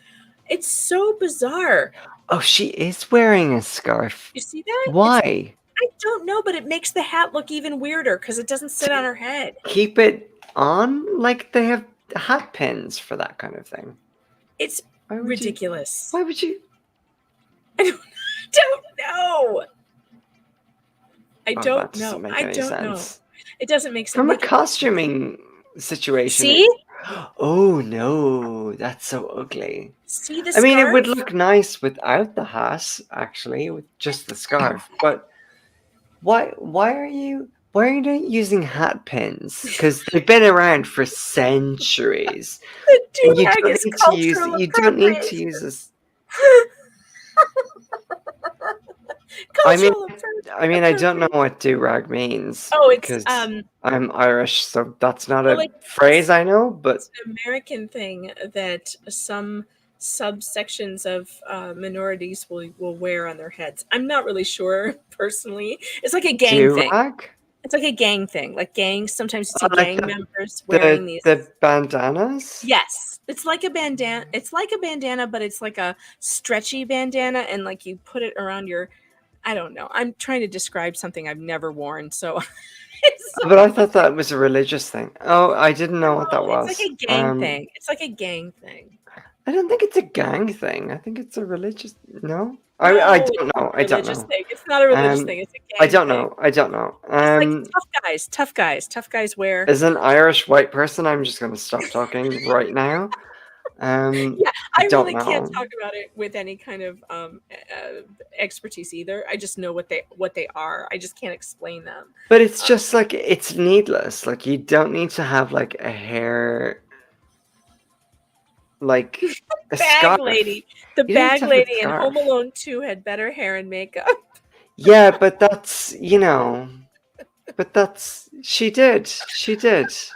It's so bizarre. Oh, she is wearing a scarf. You see that? Why? I don't know, but it makes the hat look even weirder because it doesn't sit on her head. Keep it on? Like they have hat pins for that kind of thing. It's Why would ridiculous. Why would you? I don't know. I Oh, don't that doesn't know. make I any don't know. sense. It doesn't make sense. From a Like, costuming situation. see? Oh no, that's so ugly. See the I mean, it would scarf? look nice without the hat, actually, with just the scarf. But why are you not using hat pins? Because they've been around for centuries. The And you do-rag don't is need to use cultural you don't need to appropriation. use this. I mean, I don't know what do-rag means. Oh, it's, because I'm Irish, so that's not well, a phrase I know. But It's an American thing that some subsections of minorities will wear on their heads. I'm not really sure personally. It's like a gang thing. do-rag, It's like a gang thing. Like gangs, sometimes you see like gang members wearing these. the bandanas. Yes, it's like a bandana. It's like a bandana, but it's like a stretchy bandana, and like you put it around your. I don't know. I'm trying to describe something I've never worn, so. But I thought that was a religious thing. Oh, I didn't know what that was. It's like a gang thing. It's like a gang thing. I don't think it's a gang thing. I think it's a religious. No, I don't know. I don't know. Thing. It's not a religious thing. It's a gang I don't thing. know. I don't know. It's like tough guys wear. As an Irish white person, I'm just going to stop talking right now. Yeah, I don't really know. can't talk about it with any kind of expertise either. I just know what they are. I just can't explain them. But it's just like it's needless. Like you don't need to have like a hair, like a Bag scarf. lady, the You don't bag have a lady in scarf. Home Alone 2 had better hair and makeup. Yeah, but that's But that's she did.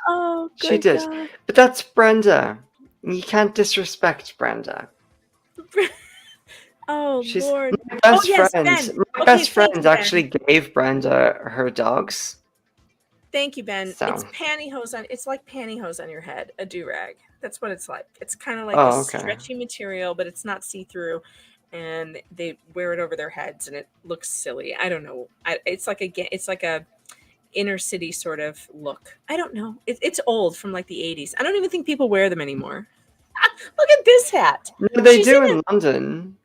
Oh, good She did. God. But that's Brenda. You can't disrespect Brenda. Oh, She's Lord. my best yes, friend. Ben. My Okay, best thank friend you, Ben. actually gave Brenda her dogs. Thank you, Ben. So. It's pantyhose on. It's like pantyhose on your head. A do-rag. That's what it's like. It's kind of like Oh, a okay. stretchy material, but it's not see-through, and they wear it over their heads, and it looks silly. I don't know. It's like a inner city sort of look. I don't know. It's old from like the 80s. I don't even think people wear them anymore. Look at this hat. No, they She's do in in London.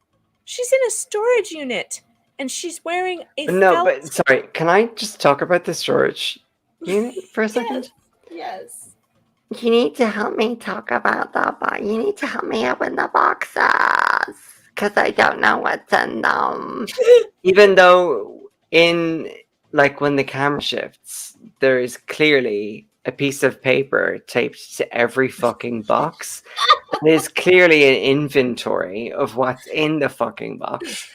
She's in a storage unit, and she's wearing a No, felt. but sorry. Can I just talk about the storage unit for a second? Yes. You need to help me talk about that, but you need to help me open the boxes because I don't know what's in them. Even though when the camera shifts, there is clearly a piece of paper taped to every fucking box. There's clearly an inventory of what's in the fucking box.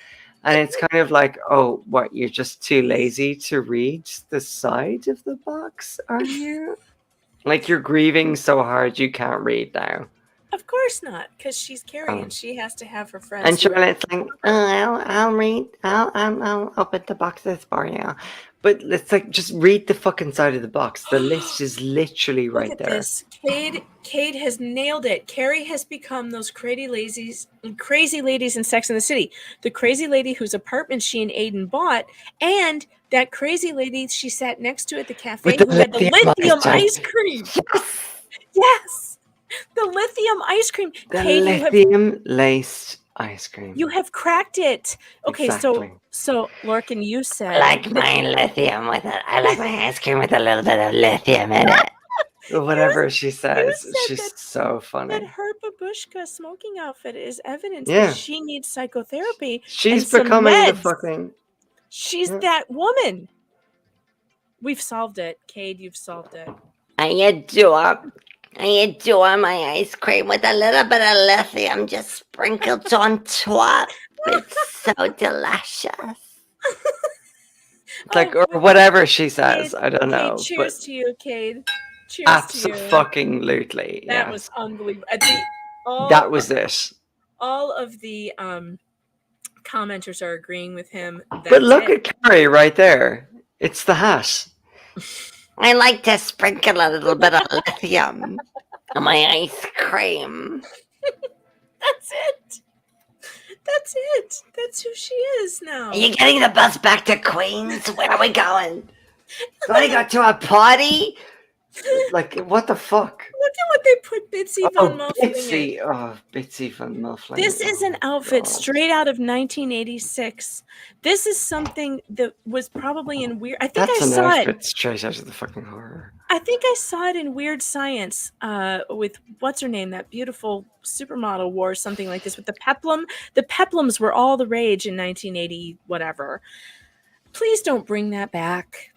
And it's kind of like, oh, what, you're just too lazy to read the side of the box, are you? Like you're grieving so hard you can't read now. Of course not, because she's Carrie Oh. and she has to have her friends. And who are- Charlotte's like, oh, I'll read, I'll open the boxes for you. But it's like, just read the fucking side of the box. The list is literally Look right at there. this. Cade has nailed it. Carrie has become those crazy ladies in Sex and the City. The crazy lady whose apartment she and Aiden bought, and that crazy lady she sat next to at the cafe With the who had the lithium ice ice cream. Yes! Yes, the lithium ice cream. The Cade, lithium laced ice cream. you have cracked it. Okay, Exactly. so Lorcan, you I said like that my lithium with it. I like my ice cream with a little bit of lithium in it. Whatever she says, said she's that- so that funny. her babushka smoking outfit is evidence Yeah. that she needs psychotherapy. She's and some becoming the meds. fucking. She's Yeah. that woman. We've solved it, Cade. You've solved it. I adore my ice cream with a little bit of lithium just sprinkled on top. It's so delicious. It's like, or whatever she says. Cade, I don't know. Cade, cheers But to you, Cade. Cheers to you. absolutely. That Yes. was unbelievable. That was it. All of the commenters are agreeing with him. But look at Carrie right there. It's the hat. I like to sprinkle a little bit of lithium on my ice cream. That's it. That's it. That's who she is now. Are you getting the bus back to Queens? Where are we going? Want to go to a party? Like, what the fuck? Look at what they put Bitsy Von Muffling in. Bitsy. Oh, Bitsy Von Muffling. This is an outfit straight out of 1986. This is something that was probably in Weird. I think That's I an saw outfit it. straight out of the fucking horror. I think I saw it in Weird Science with what's her name? That beautiful supermodel wore something like this with the peplum. The peplums were all the rage in 1980, whatever. Please don't bring that back.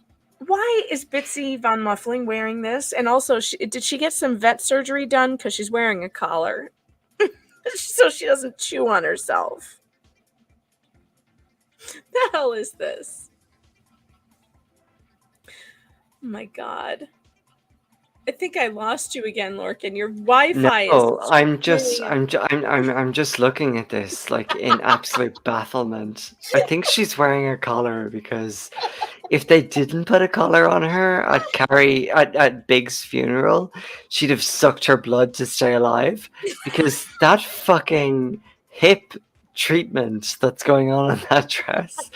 Why is Bitsy Von Muffling wearing this? And also, did she get some vet surgery done? Because she's wearing a collar. So she doesn't chew on herself. The hell is this? Oh my god. I think I lost you again, Lorcan. Your Wi-Fi No, is I'm just looking at this like in absolute bafflement. I think she's wearing a collar because if they didn't put a collar on her at Big's funeral, she'd have sucked her blood to stay alive because that fucking hip treatment that's going on in that dress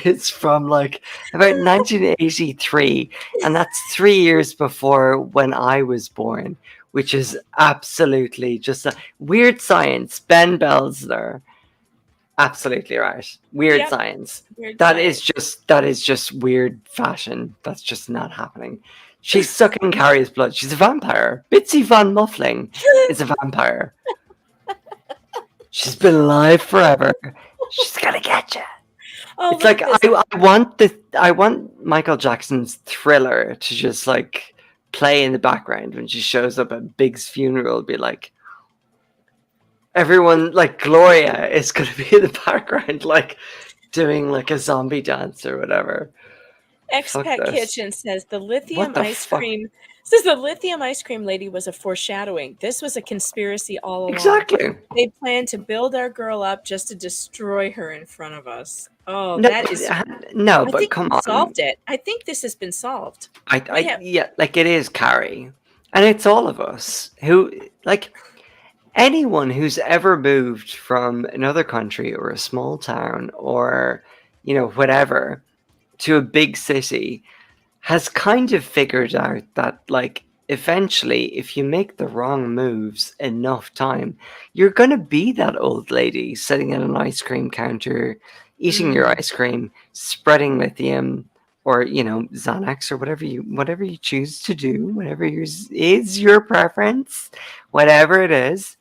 is from like about 1983, and that's 3 years before when I was born, which is absolutely just a Weird Science. Ben Belzler, absolutely right. Weird Science. That is just weird fashion. That's just not happening. She's sucking Carrie's blood. She's a vampire. Bitsy Von Muffling is a vampire. She's been alive forever. She's gonna get you. Oh, It's like I want Michael Jackson's Thriller to just like play in the background when she shows up at Big's funeral. Be like, everyone, like Gloria is gonna be in the background, like doing like a zombie dance or whatever. Expat Kitchen says the lithium ice fuck? cream. Says the lithium ice cream lady was a foreshadowing. This was a conspiracy all along. Exactly. They planned to build our girl up just to destroy her in front of us. Oh, No, that is no, I but think come we on. solved it. I think this has been solved. Yeah, like it is Carrie, and it's all of us who like anyone who's ever moved from another country or a small town or whatever to a big city has kind of figured out that like eventually if you make the wrong moves enough time, you're going to be that old lady sitting at an ice cream counter eating your ice cream, spreading lithium or Xanax or whatever you choose to do, whatever is your preference, whatever it is,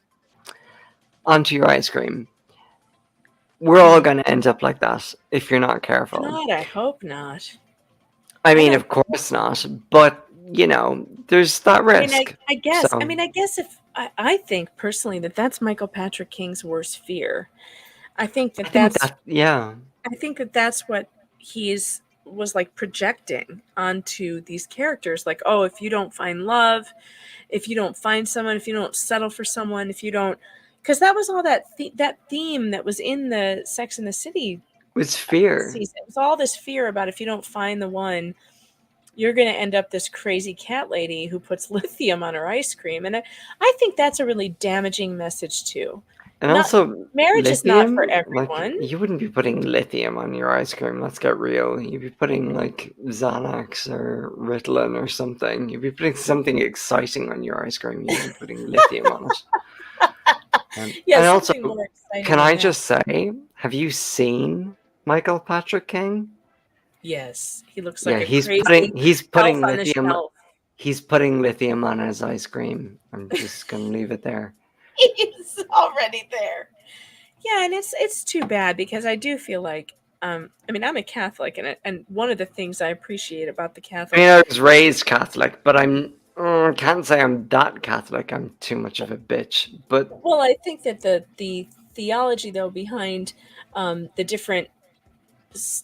onto your ice cream. We're all going to end up like that if you're not careful. God, I hope not. I mean, of course not, but there's that risk. I guess if I think personally that's Michael Patrick King's worst fear. I think that's what he's was like projecting onto these characters, like, oh, if you don't find love, if you don't find someone, if you don't settle for someone, if you don't, because that was all that theme that was in the Sex and the City was fear. season. It was all this fear about if you don't find the one, you're going to end up this crazy cat lady who puts lithium on her ice cream. And I think that's a really damaging message too. And Not, also, marriage is not for lithium, everyone. like, you wouldn't be putting lithium on your ice cream. Let's get real. You'd be putting like Xanax or Ritalin or something. You'd be putting something exciting on your ice cream. You'd be putting lithium on it. Yeah, and also, something more exciting can than I that. just say, have you seen Michael Patrick King? Yes, he looks like a he's crazy putting elf on the lithium. shelf. He's putting lithium on his ice cream. I'm just gonna leave it there. He's already there. Yeah, and it's too bad because I do feel like I mean, I'm a Catholic, and one of the things I appreciate about the I Catholic, mean, I was raised Catholic, but I can't say I'm that Catholic. I'm too much of a bitch. But well, I think that the theology though behind the different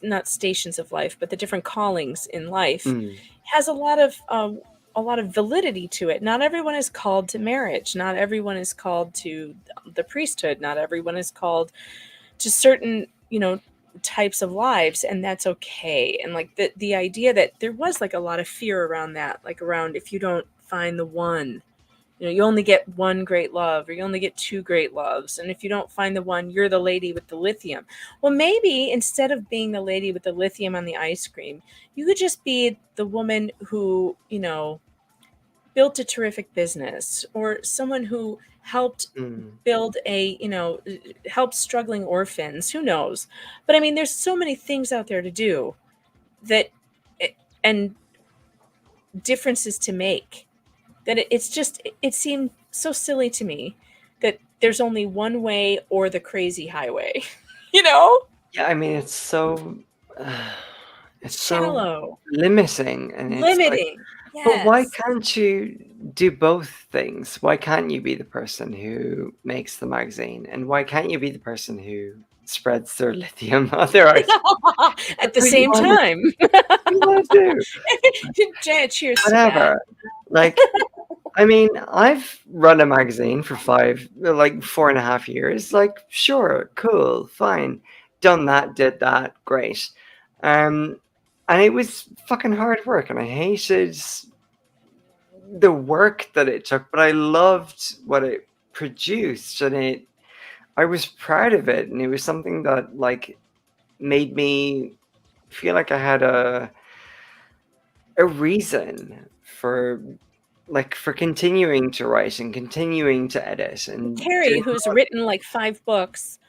not stations of life, but the different callings in life has a lot of validity to it. Not everyone is called to marriage. Not everyone is called to the priesthood. Not everyone is called to certain, types of lives, and that's okay. And like the idea that there was like a lot of fear around that, like around if you don't find the one, you only get one great love or you only get two great loves, and if you don't find the one, you're the lady with the lithium. Well, maybe instead of being the lady with the lithium on the ice cream, you could just be the woman who built a terrific business, or someone who helped build help struggling orphans. Who knows? But I mean, there's so many things out there to do that and differences to make that it seemed so silly to me that there's only one way or the crazy highway. yeah, I mean, it's so Shallow, limiting, and it's like, limiting. but why Yes. can't you do both things? Why can't you be the person who makes the magazine, and why can't you be the person who spreads their lithium on their ice? At the same time. What do you want to do? Janet, cheers to Whatever. Like, I mean, I've run a magazine for 4.5 years. Like, sure, cool, fine. Done that, did that, great. And it was fucking hard work, and I hated the work that it took, but I loved what it produced, and I was proud of it, and it was something that like made me feel like I had a reason for continuing to write and continuing to edit and Carrie, who's written like 5 books.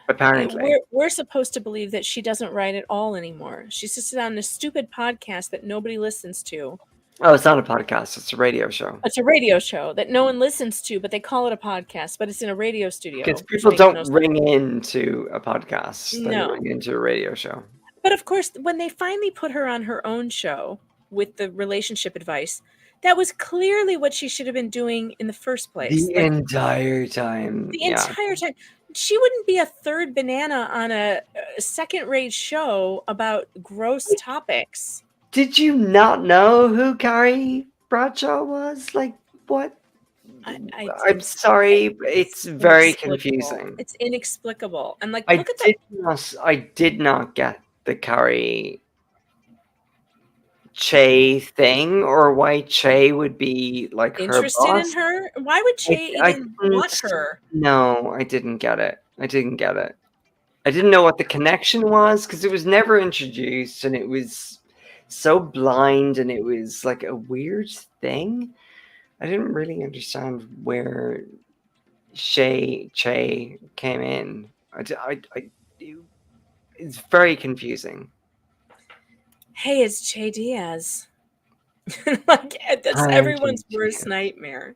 apparently. We're supposed to believe that she doesn't write at all anymore. She's just on this stupid podcast that nobody listens to. Oh, it's not a podcast, it's a radio show. It's a radio show that no one listens to, but they call it a podcast, but it's in a radio studio. Because people don't ring into a podcast, they No. ring into a radio show. But of course, when they finally put her on her own show with the relationship advice, that was clearly what she should have been doing in the first place. The entire time. The entire time. She wouldn't be a third banana on a second-rate show about gross topics. Did you not know who Carrie Bradshaw was? Like, what? I'm sorry, it's very confusing. It's inexplicable. And like, I look at that. I did not get the Carrie Che thing, or why Che would be like interested her boss. in her. Why would Che even want her? No, I didn't get it. I didn't know what the connection was, because it was never introduced, and it was so blind, and it was like a weird thing. I didn't really understand where Che came in. It's very confusing. Hey, it's Che Diaz. Like, that's everyone's worst nightmare.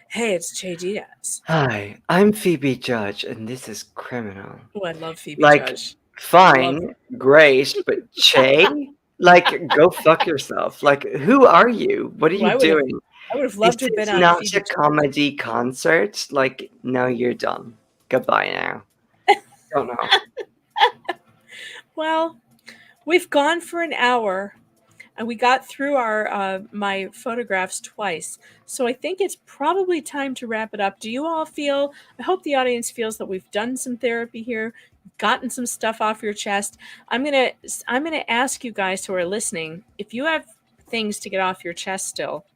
Hey, it's Che Diaz. Hi, I'm Phoebe Judge, and this is Criminal. Oh, I love Phoebe Judge. Fine, great, but Che? Like, go fuck yourself. Like, who are you? What are you doing? I would have loved to have been on not Phoebe a comedy concert. Like, no, you're done. Goodbye now. Don't know. Well, We've gone for an hour, and we got through our my photographs twice. So I think it's probably time to wrap it up. Do you all feel? I hope the audience feels that we've done some therapy here, gotten some stuff off your chest. I'm gonna ask you guys who are listening, if you have things to get off your chest still,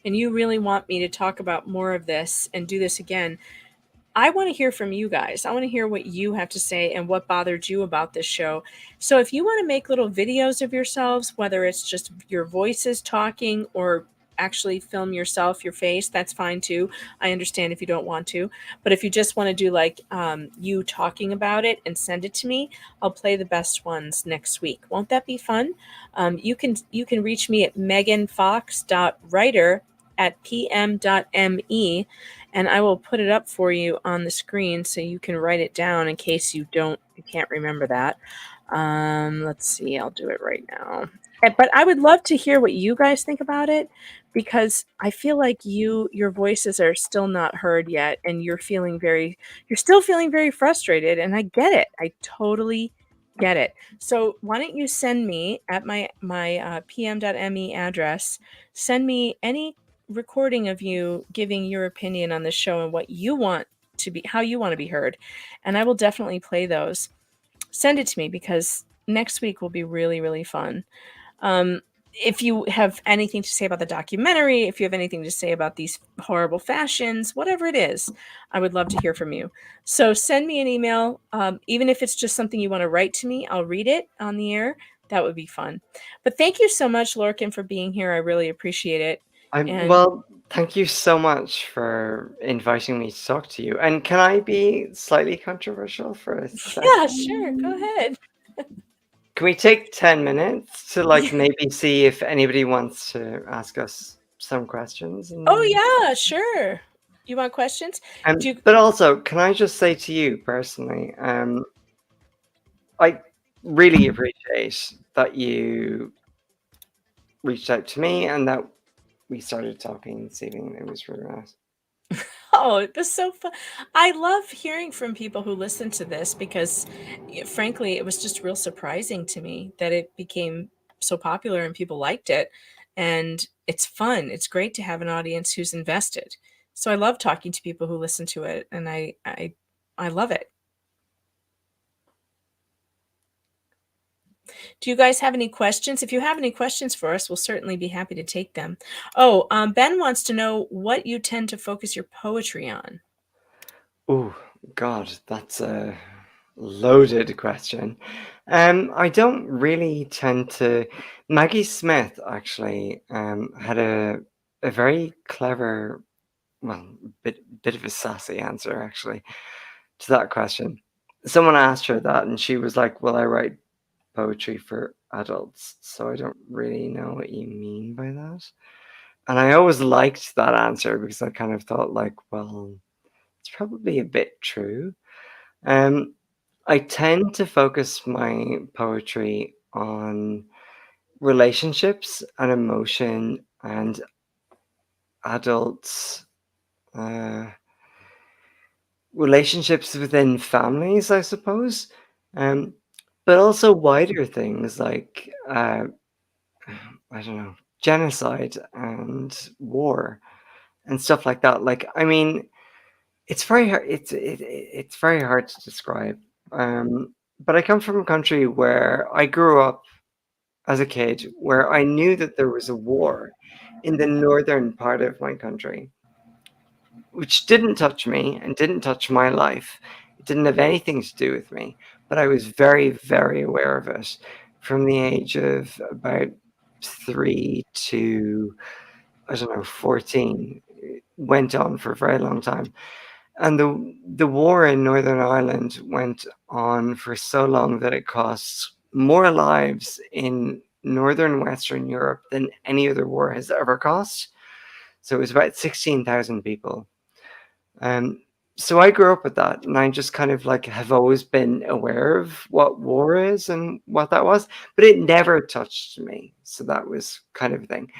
and you really want me to talk about more of this and do this again, I want to hear from you guys. I want to hear what you have to say and what bothered you about this show. So if you want to make little videos of yourselves, whether it's just your voices talking or actually film yourself, your face, that's fine too. I understand if you don't want to. But if you just want to do like you talking about it and send it to me, I'll play the best ones next week. Won't that be fun? You can reach me at meganfox.writer@pm.me, and I will put it up for you on the screen so you can write it down in case you can't remember that. Let's see, I'll do it right now. But I would love to hear what you guys think about it, because I feel like your voices are still not heard yet, and you're still feeling very frustrated, and I get it. I totally get it. So why don't you send me at my pm.me address, send me any recording of you giving your opinion on the show and what you want to be, how you want to be heard, and I will definitely play those. Send it to me, because next week will be really, really fun. If you have anything to say about the documentary, if you have anything to say about these horrible fashions, whatever it is, I would love to hear from you. So send me an email. Even if it's just something you want to write to me, I'll read it on the air. That would be fun. But thank you so much, Lorcan, for being here. I really appreciate it. Well, thank you so much for inviting me to talk to you. And can I be slightly controversial for a second? Yeah, sure. Go ahead. Can we take 10 minutes to maybe see if anybody wants to ask us some questions? Oh, yeah, sure. You want questions? But also, can I just say to you personally, I really appreciate that you reached out to me and that we started talking this evening. It was really nice. Oh, it was so fun. I love hearing from people who listen to this, because frankly, it was just real surprising to me that it became so popular and people liked it. And it's fun. It's great to have an audience who's invested. So I love talking to people who listen to it, and I love it. Do you guys have any questions? If you have any questions for us, we'll certainly be happy to take them. Oh, Ben wants to know what you tend to focus your poetry on. Oh, God, that's a loaded question. I don't really tend to. Maggie Smith actually had a very clever, well, bit of a sassy answer actually to that question. Someone asked her that, and she was like, "Well, I write poetry for adults, so I don't really know what you mean by that." And I always liked that answer because I kind of thought like, well, it's probably a bit true. I tend to focus my poetry on relationships and emotion and adults, relationships within families, I suppose, but also wider things like I don't know, genocide and war and stuff like that. Like, I mean, it's very hard. It's very hard to describe. But I come from a country where I grew up as a kid, where I knew that there was a war in the northern part of my country, which didn't touch me and didn't touch my life. It didn't have anything to do with me, but I was very, very aware of it from the age of about 3 to, I don't know, 14. It went on for a very long time. And the war in Northern Ireland went on for so long that it cost more lives in Northern Western Europe than any other war has ever cost. So it was about 16,000 people. So I grew up with that, and I just kind of have always been aware of what war is and what that was, but it never touched me. So that was kind of a thing.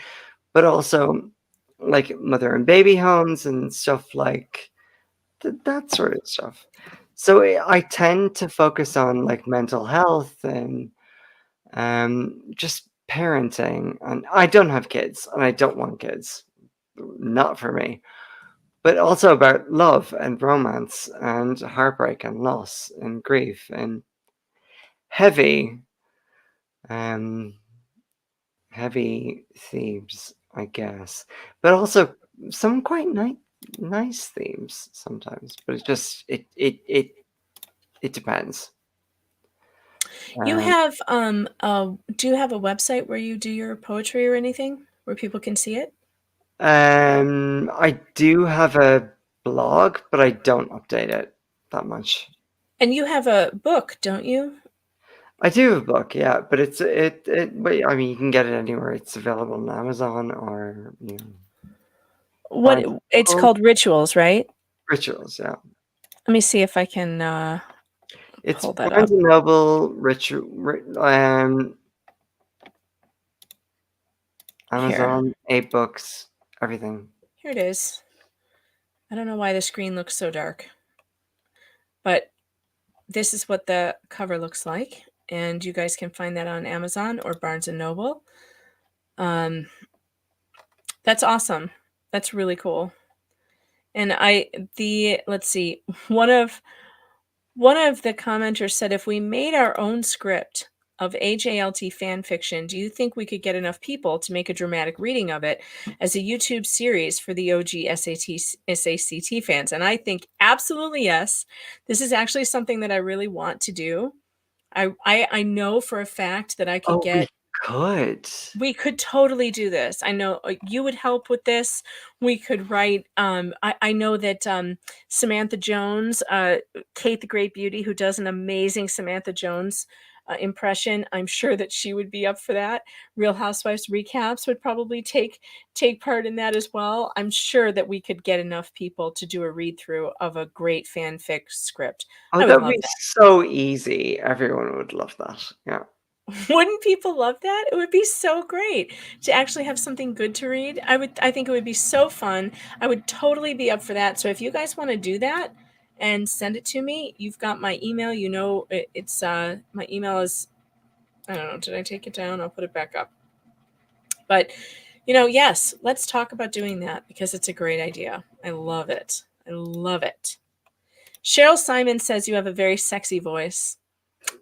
But also like mother and baby homes and stuff like that sort of stuff. So I tend to focus on like mental health and just parenting. And I don't have kids, and I don't want kids. Not for me. But also about love and romance and heartbreak and loss and grief and heavy, um, heavy themes, I guess. But also some quite nice themes sometimes. But it just it depends. You have do you have a website where you do your poetry or anything where people can see it? I do have a blog, but I don't update it that much. And you have a book, don't you? I do have a book, yeah, but but I mean, you can get it anywhere. It's available on Amazon or What it's called Rituals, right? Rituals, yeah. Let me see if I can It's pull that up. Barnes and Noble, Amazon, 8 books, everything. Here it is. I don't know why the screen looks so dark, but this is what the cover looks like, and you guys can find that on Amazon or Barnes and Noble. That's awesome. That's really cool. And let's see, one of the commenters said, if we made our own script of AJLT fan fiction, do you think we could get enough people to make a dramatic reading of it as a YouTube series for the OG SACT fans? And I think absolutely yes. This is actually something that I really want to do. I know for a fact that I could get. We could totally do this. I know you would help with this. We could write. I know that Samantha Jones, Kate the Great Beauty, who does an amazing Samantha Jones impression. I'm sure that she would be up for that. Real Housewives recaps would probably take part in that as well. I'm sure that we could get enough people to do a read through of a great fanfic script. Oh, that'd be so easy. Everyone would love that. Yeah. Wouldn't people love that? It would be so great to actually have something good to read. I think it would be so fun. I would totally be up for that. So if you guys want to do that and send it to me, you've got my email. You know, it's my email is, I don't know, did I take it down? I'll put it back up. But yes, let's talk about doing that because it's a great idea. I love it. I love it. Cheryl Simon says you have a very sexy voice.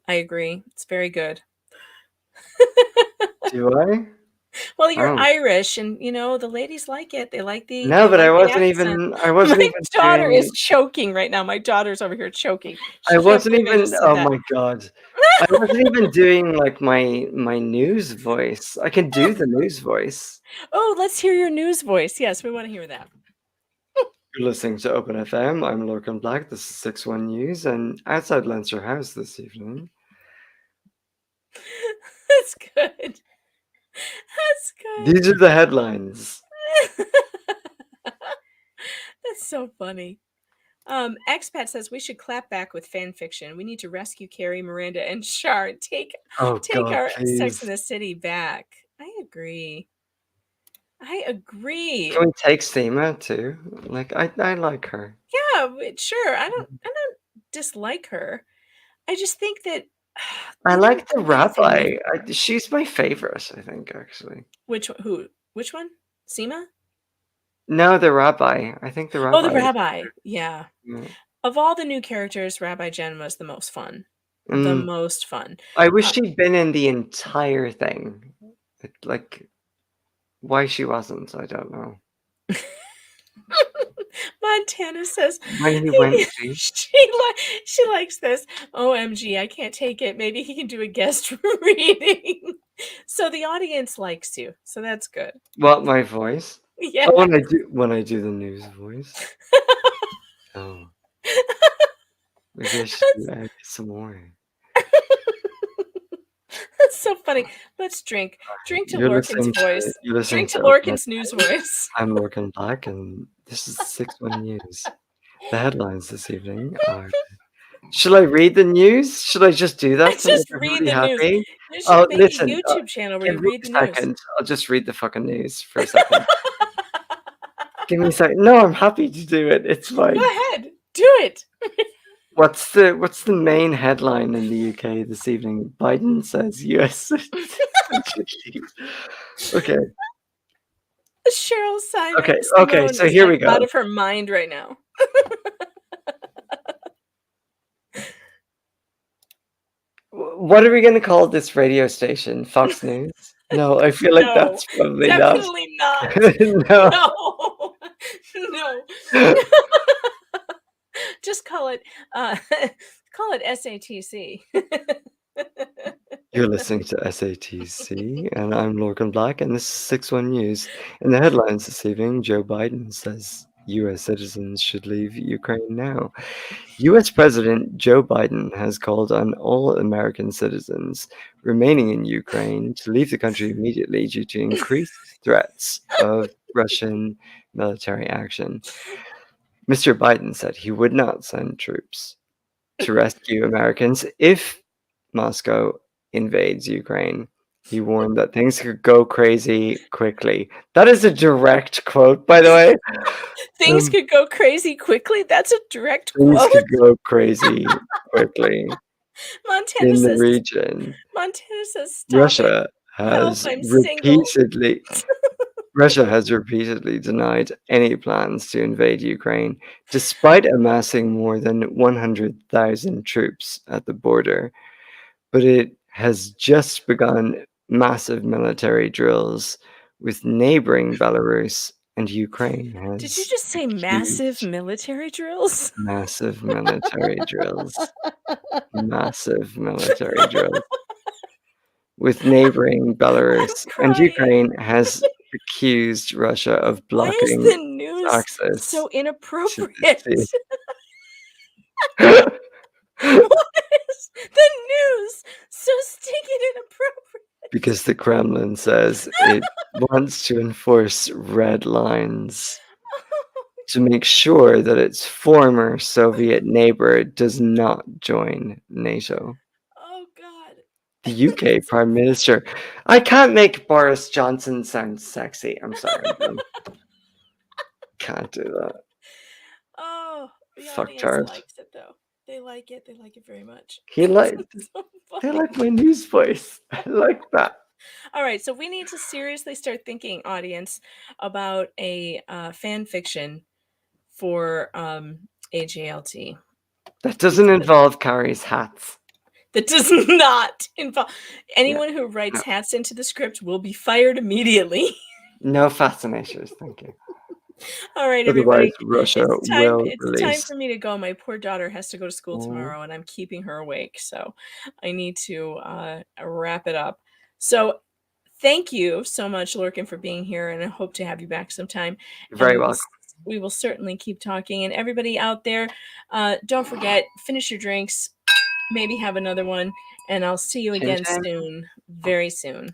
I agree. It's very good. Do I? Well, you're Irish, and the ladies like it. They like the. No, but I wasn't even. My daughter is choking right now. My daughter's over here choking. I wasn't even. Oh my god! I wasn't even doing like my news voice. I can do the news voice. Oh, let's hear your news voice. Yes, we want to hear that. You're listening to Open FM. I'm Lorcan Black. This is 6-1 News, and outside Leinster House this evening. That's good. That's good. These are the headlines. That's so funny. Expat says we should clap back with fan fiction. We need to rescue Carrie, Miranda, and Char and take our Sex in the City back. I agree. Can we take Seema too? Like I like her. Yeah, sure. I don't dislike her. I just think that I like the rabbi. She's my favorite, I think, actually. Which one? Seema? No, the rabbi. I think the rabbi. Oh, the rabbi. Yeah. Of all the new characters, Rabbi Jen was the most fun. The most fun. I wish she'd been in the entire thing. Like, why she wasn't, I don't know. Montana says when he went she likes this. OMG, I can't take it. Maybe he can do a guest reading. So the audience likes you. So that's good. What, my voice? Yeah. Oh, when I do the news voice. Oh. Maybe I should add some more. That's so funny. Let's drink. Drink to Lorcan's voice. Drink to Lorcan's news voice. I'm Lorcan Black, and this is 6-1 News. The headlines this evening are... Should I read the news? Should I just do that? Just read the news. You should make listen, a YouTube channel where you read the news. I'll just read the fucking news for a second. Give me a second. No, I'm happy to do it. It's fine. Go ahead. Do it. What's the main headline in the UK this evening? Biden says US citizens should leave. Okay. Cheryl Okay. Simone So is here like we go. out of her mind right now. What are we going to call this radio station? Fox News? No, I feel like No, that's probably not. definitely not. No. No. No. Just call it SATC. You're listening to SATC, and I'm Lorcan Black, and this is 6-1 News. In the headlines this evening, Joe Biden says U.S. citizens should leave Ukraine now. U.S. President Joe Biden has called on all American citizens remaining in Ukraine to leave the country immediately due to increased threats of Russian military action. Mr. Biden said he would not send troops to rescue Americans if Moscow invades Ukraine. He warned that things could go crazy quickly. That is a direct quote, by the way. Things could go crazy quickly. That's a direct Things quote. could go crazy quickly Montana in the says. region. Montana says, "Stop Russia it! Help! has I'm single." repeatedly denied any plans to invade Ukraine, despite amassing more than 100,000 troops at the border. But it has just begun massive military drills with neighboring Belarus, and Ukraine Did you has just say massive military drills? massive military drills. Massive military drills with neighboring Belarus, and crying. Ukraine has accused Russia of Why is blocking the news access so to the inappropriate? sea. Why is the news so stinking inappropriate? Because the Kremlin says it wants to enforce red lines to make sure that its former Soviet neighbor does not join NATO. Oh God. The UK Prime Minister. I can't make Boris Johnson sound sexy. I'm sorry. Can't do that. Oh, the Fuck audience Tart. likes it though. They like it. They like it very much. He liked. So They funny. like my news voice. I like that. All right, so we need to seriously start thinking, audience, about a fan fiction for AJLT. That doesn't involve Carrie's hats. That does not involve anyone who writes hats into the script will be fired immediately. No fascinators, thank you. All right, everybody. Otherwise, Russia It's time will time release. for me to go. My poor daughter has to go to school Oh. tomorrow, and I'm keeping her awake. So I need to wrap it up. So thank you so much, Lorcan, for being here, and I hope to have you back sometime. You're very And welcome. we will certainly keep talking. And everybody out there, don't forget, finish your drinks, maybe have another one, and I'll see you again soon, very soon.